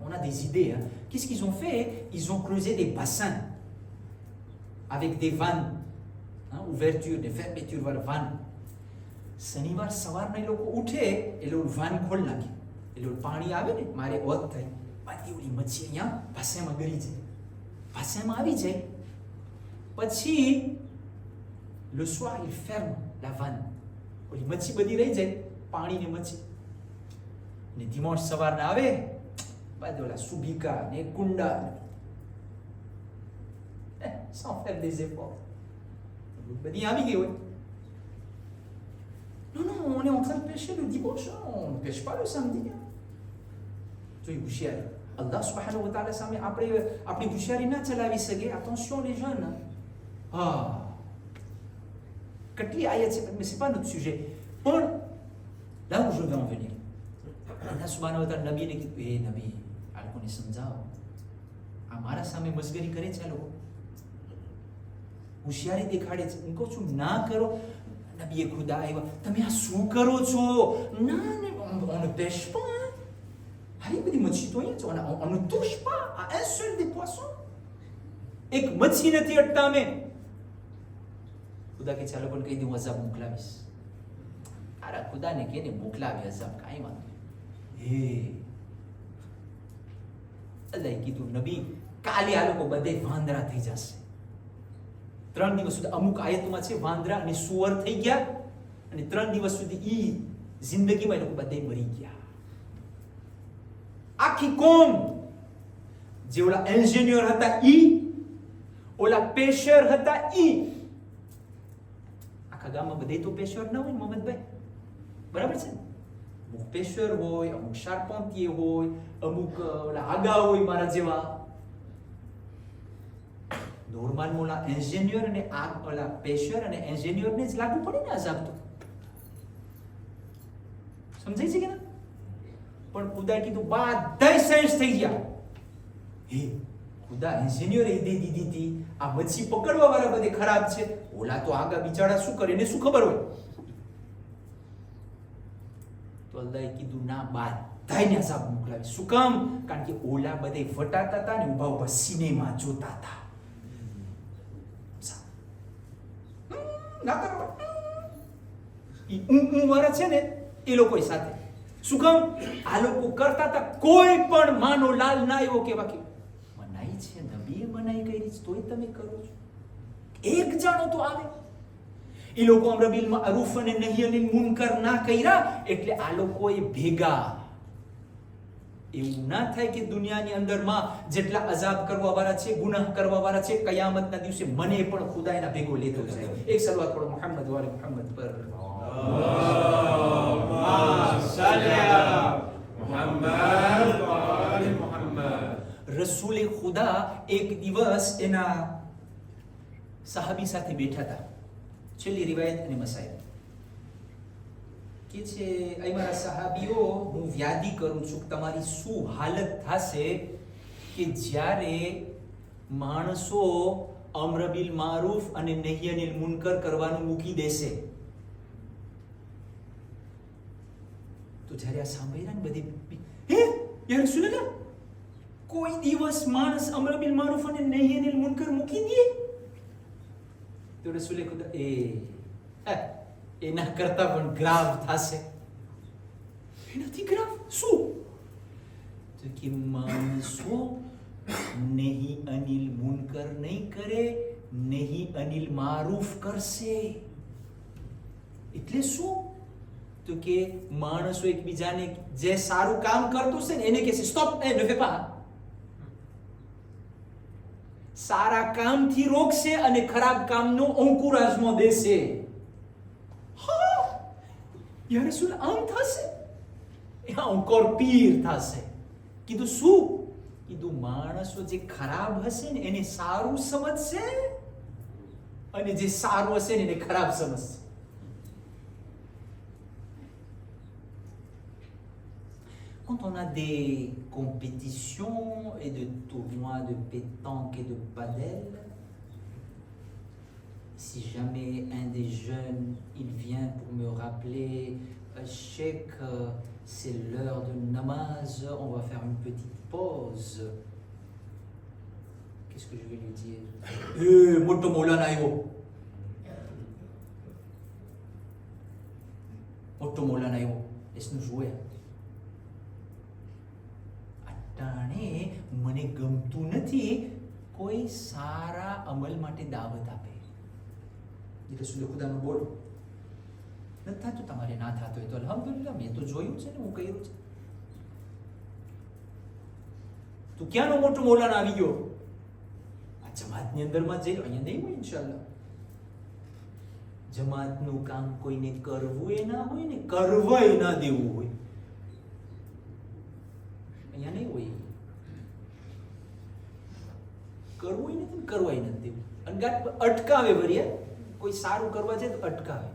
on a des idées. Qu'est-ce qu'ils ont fait? Ils ont creusé des bassins avec des vannes ouverture ને fermeture વાળા વાન. શનિવાર સવારના એ લોકો ઉઠે એટલે ઓલું વાન ખોલી નાખે એટલે ઓલું પાણી આવે ને મારે ઓત થાય બાકી ઓલી મચ્છી અહીંયા ભાષામાં ગળી જાય, ભાષામાં આવી જાય. પછી le soir il ferme la vanne, ઓલી મચ્છી બધી રહી જાય, પાણી ને મચ્છી. ને dimanche સવારના આવે બાદ ઓલા સુબિકા ને કુંડા sans faire des efforts બધી આવી ગઈ હોય. Non, non, on est en train de pêcher le dimanche, hein. On ne pêche pas le samedi. Hein. જોઈ હોશિયારી અલ્લાહ સુબ્હાનહુ વ તઆલા સામે આપણી હોશિયારી ના ચલાવી શકે. Attention les jeunes. કેટલી આયત છે, mais c'est pas notre sujet. પણ là où je veux en venir, અલ્લાહ સુબ્હાનહુ વ તઆલા નબીને કીધું, એ નબી આ લોકોને સમજાવો, આ મારા સામે મસ્કરી કરે છે આ લોકો, હોશિયારી દેખાડે છે. હું કહું છું ના કરો. નબીએ ખુદા આવ્યા, તમે આ શું કરો છો? ના ને on ne pêche pas. હારી બધી મચ્છી તો અહીંયા છે, on ne touche pas à un seul des poissons. એક મચ્છી નથી અડતા અમે. ખુદા કે ચાલો પણ કહી દઉં અઝાબ મોકલાવીશ. તારા ખુદાને કે ને મોકલાવી અઝાબ, કાંઈ વાંધો નહીં. અલ્લાહે કીધું નબી કાલે આ લોકો બધે વાંદરા થઈ જશે. 3 દિવસ સુધી અમુક આયતોમાં છે વાંદરા અને સુવર થઈ ગયા અને 3 દિવસ સુધી ઈ જિંદગીમાં એ લોકો બધે મરી ગયા. આખી કોમ જે ઓલા એન્જિનિયર હતા ઈ, ઓલા પેશર હતા ઈ, આખા ગામમાં બધે તો પેશર ના હોય મોહમ્મદભાઈ, બરાબર છે? અમુક પેશર હોય, અમુક શાર્પંતીય હોય, અમુક ઓલા આગા હોય મારા જેવા. નોર્મલ મોલા એન્જિનિયર અને આ ઓલા પેશર અને એન્જિનિયર ને જ લાગુ પડે ને અઝાબ તો. સમજાય છે કે ના? પણ ખુદા કીધું બધાય સાયન્સ થઈ ગયા. હે ખુદા એન્જિનિયર એ દે દીધી હતી, આ મચ્છી પકડવા વાળા બધે ખરાબ છે, ઓલા તો આગા બિચારા શું કરે ને શું ખબર હોય. તો અલ્લાહે કીધું ના, બધાયને અઝાબ મોકલાવી. શું કામ? કારણ કે ઓલા બધે ફટાતા હતા ને ઉભા ઉભા સિનેમા જોતા હતા. વાળા છે ને એ લોકો સાથે શું કામ? આ લોકો કરતા હતા, કોઈ પણ માનો લાલ ના એવો કેવા કે મનાઈ છે, નબીએ મનાઈ કરી છે તોય તમે કરો છો. એક જાણો તો આવે. એ લોકો અમર બિલ મારૂફ અને નહી અનિલ મુનકર ના કર્યા એટલે આ લોકોએ ભેગા. એવું ના થાય કે દુનિયાની અંદરમાં જેટલા અઝાબ કરવા વાળા છે, ગુનાહ કરવા વાળા છે, કયામતના દિવસે મને પણ ખુદા એના ભેગો લેતો જાય. એક સલવાત પઢો મુહમ્મદ વાલે મુહમ્મદ પર. રસૂલે ખુદા એક દિવસ એના સહાબી સાથે બેઠા હતા. છેલ્લી રિવાયત અને મસાઇલ કે છે, અહીં મારા સહાબીઓ, હું વ્યાદી કરું છું કે તમારી શું હાલત થશે કે જ્યારે માણસો અમ્ર બિલ મારૂફ અને નહી અનિલ મુનકર કરવાનું મૂકી દેશે. તો જ્યારે આ સાંભળ્યા ને બધી, હે યા રસૂલલ્લાહ, કોઈ દિવસ માણસ અમ્ર બિલ મારૂફ અને નહી અનિલ મુનકર મૂકી દે? તો રસૂલે ખુદા એના કરતા પણ ગ્રાવ થશે. એનાથી ગ્રાવ શું? તો કે માણસો નહીં અનિલ મુનકર નહીં કરે, નહીં અનિલ મારૂફ કરશે. એટલે શું? તો કે માણસો એકબીજાને જે સારું કામ કરતો છે ને એને કહેશે સ્ટોપ, એ ને ફેપા. સારા કામથી રોકશે અને ખરાબ કામનો અંકુરાજમાં દેશે. યા રસૂલ આમ થશે? અંકોર પીર થશે. કીધું શું? કીધું માણસો જે ખરાબ હશે ને એને સારું સમજશે અને જે સારું હશે ને એને ખરાબ સમજશે. Quand on a des compétitions et de tournois de pétanque et de padel, si jamais un des jeunes il vient pour me rappeler, Cheikh, c'est l'heure de namaz, on va faire une petite pause. Qu'est-ce que je vais lui dire? Moto Maulana yo. મોટો મોલાના આવ્યો એસનું જોવે અટાણે મને ગમતું નથી કોઈ સારા અમલ માટે દાવત આપે એ રસૂલ ખુદાનું બોલો નથી થતું તમારે ના થતું હોય તો અલ્હમ્દુલિલ્લાહ મેં તો જોયું છે ને હું કહ્યું છે તું ક્યાંનો મોટો મૌલાના આવી ગયો આ જમાતની અંદરમાં જઈ અહીંયા નહીં હોય ઇન્શાઅલ્લાહ જમાતનું કામ કોઈને કરવું એ ના હોય ને કરવાય ના દેવું હોય અહીંયા નહીં હોય કરવું નથી ને કરવાય નથી દેવું અને અટકાવે વરિયા કોઈ સારું કરવા જાય તો અટકાવે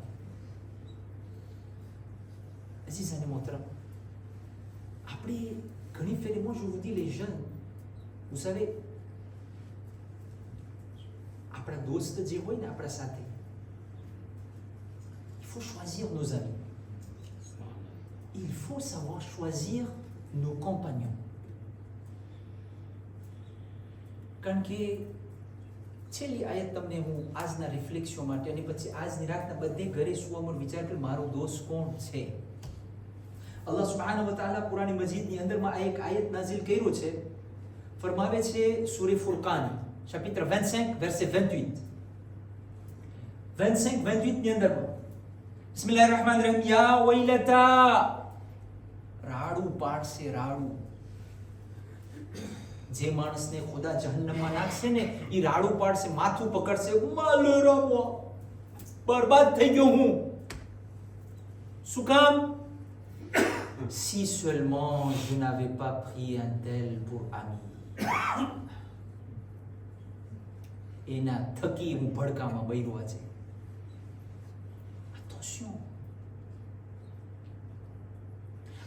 અઝીઝ અને મોહતરમ આપણે ઘણી ફેરે moi je vous dis les jeunes vous savez આપણા દોસ્ત જે હોય ને આપણા સાથે il faut choisir nos amis il faut savoir choisir nos compagnons કારણ કે છેલ્લી આયત તમને હું આજના રિફ્લેક્શન માટે અને પછી આજની રાતના બધે ઘરે સુવામાં વિચાર કરી મારો દોસ્ત કોણ છે અલ્લાહ સુબ્હાનહુ વ તઆલા કુરાન મજીદની અંદરમાં આ એક આયત નાઝિલ કર્યો છે ફરમાવે છે સૂરે ફુરકાન chapitre 25 verset 28 ની અંદરમાં બિસ્મિલ્લાહિર રહેમાનિર રહીમ યા વૈલતા રાડું પાડશે રાડું જે માણસને ખુદા જહન્નમમાં નાખશે ને એ રાડું પાડશે માથું પકડશે માલરાવો બરબાદ થઈ ગયો હું શું કામ si seulement je n'avais pas pris un tel pour ami એના થકી હું ભડકામાં બૈરવા છે attention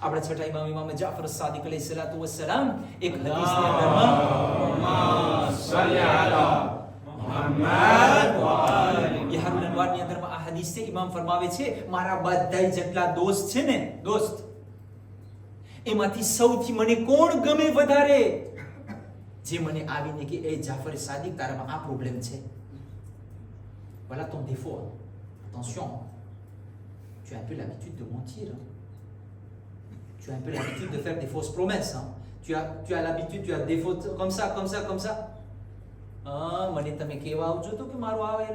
આપણા છઠ્ઠા ઇમામ જાફર સાદિક અલૈહિ સલાતુ વસ્સલામ એક હદીસની અંદરમાં સલ્લી અલા મુહમ્મદ વ આલી યહારુલ અનવારની અંદરમાં આ હદીસ છે ઇમામ ફરમાવે છે મારા બધાય જેટલા દોસ્ત છે ને દોસ્ત એમાંથી સૌથી મને કોણ ગમે વધારે જે મને આવીને કે એ જાફર સાદિક તારામાં આ પ્રોબ્લેમ છે voilà ton défaut attention tu as un peu l'habitude de mentir hein? Tu as un peu l'habitude de faire des fausses promesses. Hein? Tu as l'habitude, tu as des fautes comme ça. Ah, મને તમે કેવા આવજો તો કે મારો આવે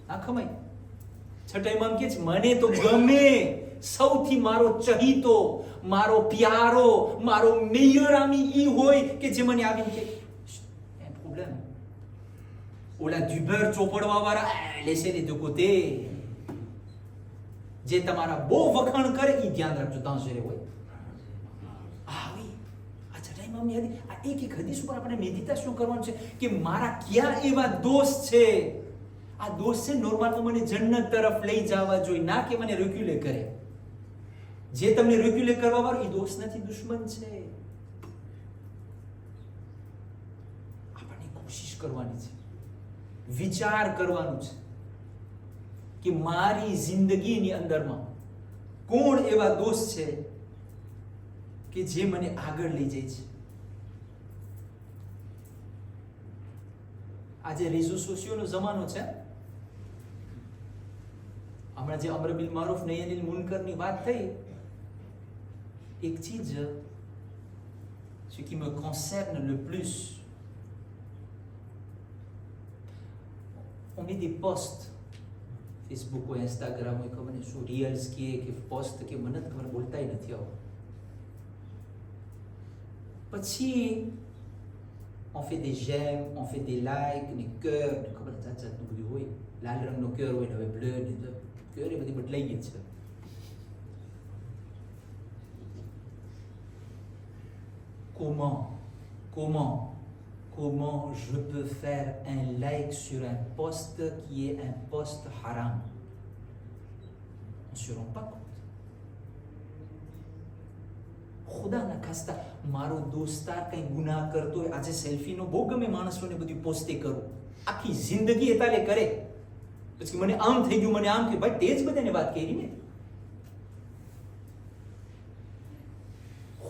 આ ખમાઈ છઠ્ઠા ઇમામ કે છે મને તો ગમે સૌથી મારો ચહીતો મારો પ્યારો મારો મેયરામી ઈ હોય કે જે મને આવીને કે un problème ઓલા દુબર ચોપડવા વાળા laissez-les de côté જે તમારા બહુ વખાણ કરે ઈ ધ્યાન રાખજો દાંજરે હોય આ oui આ છઠ્ઠા ઇમામની હદીસ આ એક હદીસ ઉપર આપણે મેડિટેશન કરવાનું છે કે મારા ક્યાં એવા દોસ્ત છે આ દોસ્ત છે નોર્મલ તો મને જન્નત તરફ લઈ જવા જોઈએ ના કે મને રેક્યુલે કરે જે તમને રેક્યુલે કરવા વાળો ઈ દોસ્ત નથી દુશ્મન છે આપણે કોશિશ કરવાની છે વિચાર કરવાનું છે કે મારી જિંદગીની અંદરમાં કોણ એવા દોસ્ત છે કે જે મને આગળ લઈ જાય છે આજે રેઝો સોશિયોનો જમાનો છે હમણાં જે અમર બિલ મારૂફ નહી અનિલ મુનકરની વાત થઈ એક ચીજ ce qui me concerne le plus on met des posts Facebook ou Instagram ou comme une sur reels qui post કે મને ખબર બોલતાય નથી આવો પછી on fait des j'aime on fait des likes des cœurs ખબર જાતનું બધું હોય લાલ રંગનો cœur હોય હવે bleu cœur એ બધી બદલાઈ ગઈ છે comment je peux faire un like sur un post qui est un post haram? On ne se rend pas compte. ખુદાના ખાસ્તા મારો દોસ્તાર કંઈ ગુનાહ કરતો હોય આજે સેલ્ફીનો બહુ ગમે માણસોને બધી પોસ્ટે કરું આખી જિંદગી એતાલે કરે પછી મને આમ થઈ ગયું મને આમ કે ભાઈ તે જ બધાને વાત કરી ને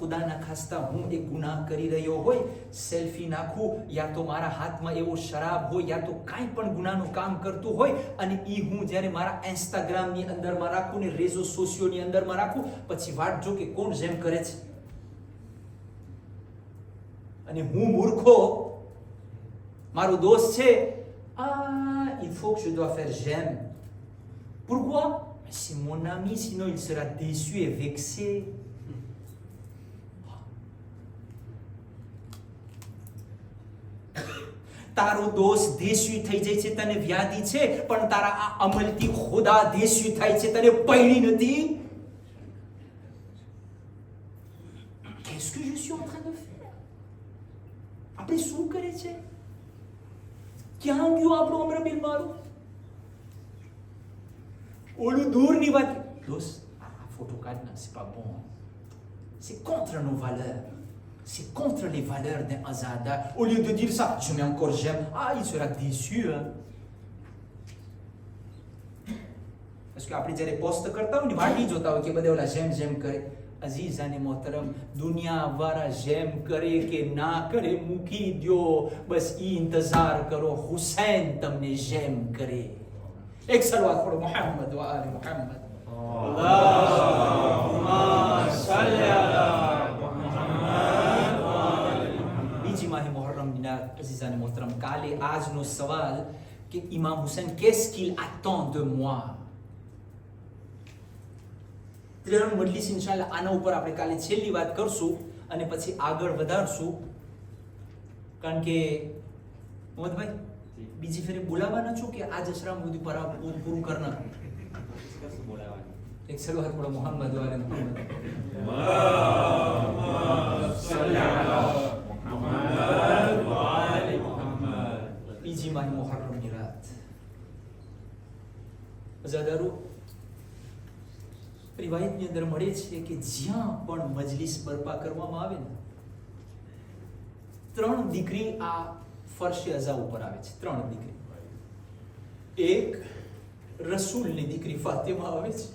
ખુદા ના ખાસ્તા હું એક ગુનાહ કરી રહ્યો હોય, સેલ્ફી નાખું, યા તો મારા હાથમાં એવો શરાબ હોય, યા તો કાંઈ પણ ગુનાનું કામ કરતું હોય, અને એ હું જ્યારે મારા ઇન્સ્ટાગ્રામની અંદરમાં રાખું ને રેઝો સોશિયોની અંદરમાં રાખું, પછી વાટ જો કે કોણ જેમ કરે છે. અને હું મૂર્ખો, મારો દોસ્ત છે, il faut que je dois faire j'aime. Pourquoi? C'est mon ami, sinon il sera déçu et vexé. તારો દોસ્ત દેશી થઈ જાય છે, તને વ્યાધિ છે, પણ તારા આ અમલથી ખુદા દેશી થાય છે, તને પૈણી નથી. Qu'est-ce que je suis en train de faire? આપણે શું કરે છે? ક્યાં ગયું આપણું અમરબીર મારું? ઓલું દૂરની વાત. દોસ્ત, આ photo કાઢના, c'est pas bon. C'est contre nos valeurs. C'est contre les valeurs d'un Azadar. Au lieu de dire ça, je mets encore j'aime. Il sera déçu. Hein? Parce que après, જ્યારે પોસ્ટ કરતા હોય ને વાટી જોતા હોય કે બધે ઓલા જેમ કરે. અઝીઝાને મોહતરમ, દુનિયા વાળા જેમ કરે કે ના કરે મૂકી દો, બસ ઈ ઇંતજાર કરો હુસૈન તમને જેમ કરે. એક સલવાત પઢો મોહમ્મદ વ આલે મોહમ્મદ. અલ્લાહુમ્મા સલ્લી અલા બીજી માહે મુહર્રમના અઝીઝાને મોહતરમ, કાલે આજનો સવાલ કે ઇમામ Hussain qu'est-ce qu'il attend de moi? ત્રણ મજલિસ ઇન્શાઅલ્લાહ આના ઉપર આપણે કાલે છેલ્લી વાત કરશું અને પછી આગળ વધારશું. કારણ કે મોહમ્મદભાઈ, બીજી ફેરે બોલાવાના છો કે આ જશરામ મોદી પર પૂરું કરના? એક સલવાત પઢો મોહમ્મદ વાલે મોહમ્મદ. બીજી માહે મુહર્રમની રાત. અઝાદારો, રિવાયતની અંદર મળે છે કે જ્યાં પણ મજલિસ બરપા કરવામાં આવે ને, ત્રણ દીકરી આ ફરશે અઝા ઉપર આવે છે. ત્રણ દીકરી. એક રસૂલની દીકરી ફાતિમા આવે છે,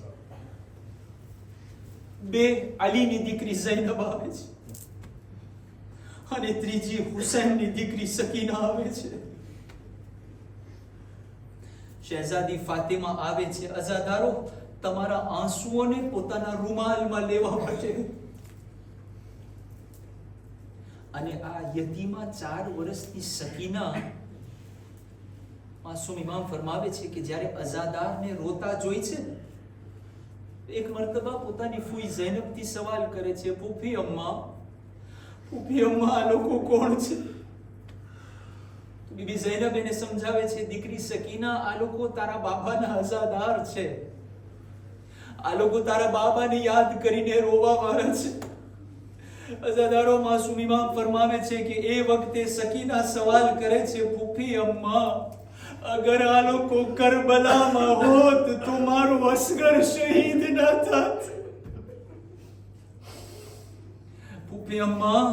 બે અલીની દીકરી ઝૈનબ આવે છે, અને ત્રીજી હુસૈનની દીકરી સકીના આવે છે. શહેઝાદી ફાતિમા આવે છે. અઝાદારો, તમારા આંસુઓને પોતાના રૂમાલમાં લેવા માટે. અને આ યતીમા 4 વર્ષની સકીના, માસૂમ ઇમામ ફરમાવે છે કે જ્યારે અઝાદારને રોતા જોઈ છે, એક મર્તબા પોતાની ફૂઈ ઝૈનબથી સવાલ કરે છે, ફૂફી અમ્મા, આ લોકો કોણ છે? બીબી ઝૈનબ એને સમજાવે છે, દીકરી સકીના, આ લોકો તારા બાબાના અઝાદાર છે. આ લોકો તારા બાબાને યાદ કરીને રોવા વાળા છે. અઝાદારો, માસૂમ ઇમામ ફરમાવે છે કે એ વખતે સકીના સવાલ કરે છે, ફૂફી અમ્મા, અગર આ લોકો કરબલામાં હોત તો મારું અસગર શહીદ ન થાત. ફૂફી અમ્મા,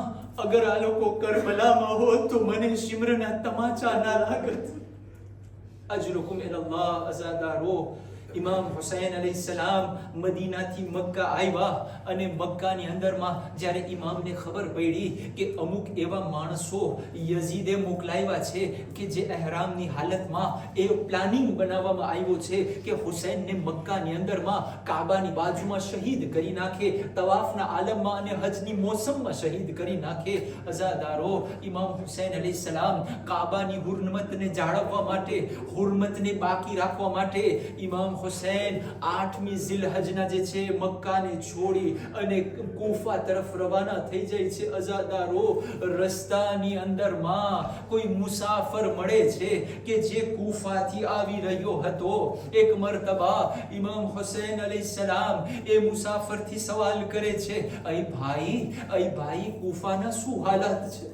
અગર આ લોકો કરબલામાં હોત તો મને શિમરના તમાચા ના લાગત. અજરુકુમ ઇલલ્લાહ. અઝાદારો, ઇમામ હુસૈન અલૈહિસ્સલામ મદીનાથી મક્કા આવ્યા અને મક્કાની અંદરમાં જ્યારે ઇમામને ખબર પડી કે અમુક એવા માણસો યઝીદે મોકલાવ્યા છે કે જે અહેરામની હાલતમાં એ પ્લાનિંગ બનાવવામાં આવ્યો છે કે હુસૈનને મક્કાની અંદરમાં કાબાની બાજુમાં શહીદ કરી નાખે, તવાફના આલમમાં અને હજની મોસમમાં શહીદ કરી નાખે. અઝાદારો, ઇમામ હુસૈન અલૈહિસ્સલામ કાબાની હુર્મતને જાળવવા માટે, હુર્મતને બાકી રાખવા માટે ઇમામ હુસૈન 8મી ઝિલહજના જે છે મક્કાને છોડી અને કૂફા તરફ રવાના થઈ જાય છે. અઝાદારો, રસ્તાની અંદરમાં કોઈ મુસાફર મળે છે કે જે કૂફાથી આવી રહ્યો હતો. એક મર્તબા ઇમામ હુસૈન અલૈહિસ્સલામ એ મુસાફરથી સવાલ કરે છે, અય ભાઈ, કૂફાના શું હાલત છે?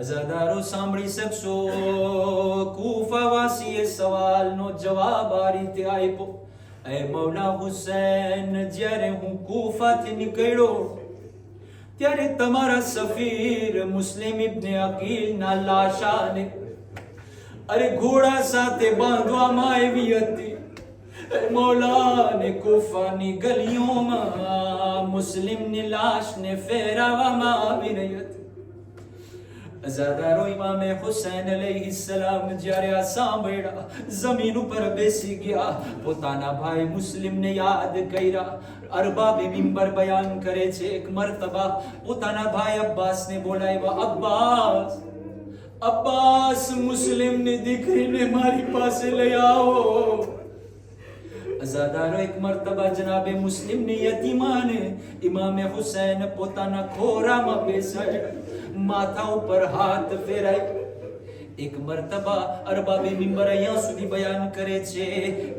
અઝાદારો, સાંભળી શકશો, કૂફાવાસીએ સવાલનો જવાબ આ રીતે આપ્યો, એ મૌલા હુસૈન, જ્યારે હું કૂફાથી નીકળ્યો ત્યારે તમારા સફીર મુસ્લિમ ઇબ્ને અકીલના લાશાને ઘોડા સાથે બાંધવામાં આવી હતી. मौला ने कोफानी गलियों मुस्लिम ने लाश ने फेरावाમાં આવી રહી હતી. અઝાદારો ઇમામે હુસૈન અલૈહિસ્સલામ જ્યારે આ સાંભળ્યા જમીન ઉપર બેસી ગયા, પોતાના ભાઈ મુસ્લિમને યાદ કર્યા. અરબાબે મિંબર બયાન કરે છે, એક મર્તબા પોતાના ભાઈ અબ્બાસને બોલાવ્યા. અબ્બાસ, અબ્બાસ, મુસ્લિમની દીકરીને મારી પાસે લઈ આવો. અઝાદારો એક મર્તબા જનાબે મુસ્લિમની યતીમાને ઇમામે હુસૈન પોતાના ખોરામાં બેસાડ્યા, માથા ઉપર હાથ ફેરાય. એક મર્તબા અરબાબે મિંબર અહીંયા સુધી બયાન કરે છે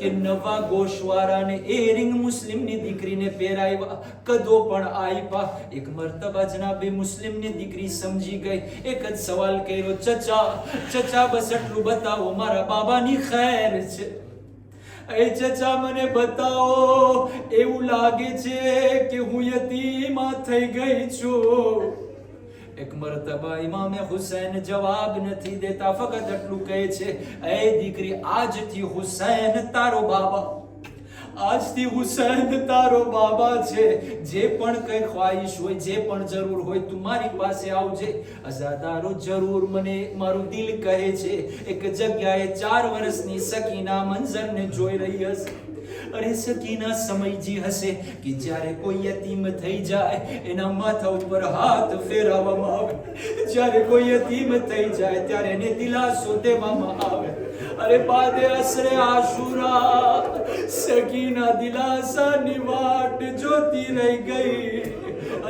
કે નવા ગોશવારાને એરિંગ મુસ્લિમની દીકરીને પહેરાવ્યા, કદો પણ આપ્યા. એક મર્તબા જનાબે મુસ્લિમની દીકરી સમજી ગઈ, એક જ સવાલ કર્યો, ચચા, ચચા, બસ એટલું બતાવો, મારા બાબાની ખૈર છે. એ ચચા, મને બતાવો, એવું લાગે છે કે હું યતીમા થઈ ગઈ છું. એક મર્તબા ઇમામે હુસૈન જવાબ નથી દેતા, ફક્ત એટલું કહે છે, એ દીકરી, આજથી હુસૈન તારો બાબા, આજથી હુસૈન તારો બાબા છે. જે પણ કઈ ખ્વાહિશ હોય, જે પણ જરૂર હોય, તું મારી પાસે આવજે. અઝાદારો, જરૂર મને મારું દિલ કહે છે. એક જગ્યાએ 4 વર્ષની સકીના મંઝરને જોઈ રહી હશે. અરે સકીના સમયજી હશે કે જ્યારે કોઈ યતીમ થઈ જાય એના માથા ઉપર હાથ ફેરવવામાં આવે, જ્યારે કોઈ યતીમ થઈ જાય ત્યારે એને દિલાસો દેવામાં આવે. અરે બાદે અસરે આશુરા સકીના દિલાસાની વાટ જોતી રહી ગઈ.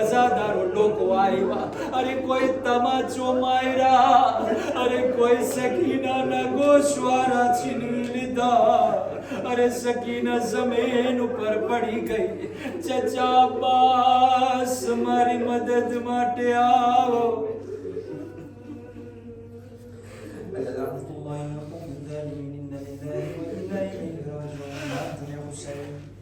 અઝાદારો, લોકો આવ્યા, અરે કોઈ તમાચો માર્યા, અરે કોઈ સકીનાના ગોશવારા છીનવી લીધા. અરે સકીના જમીન ઉપર પડી ગઈ. ચચા, અબ્બાસ, મારી મદદ માટે આવો. الله يقوم بالظالمين إنا لله وإنا إليه راجعون.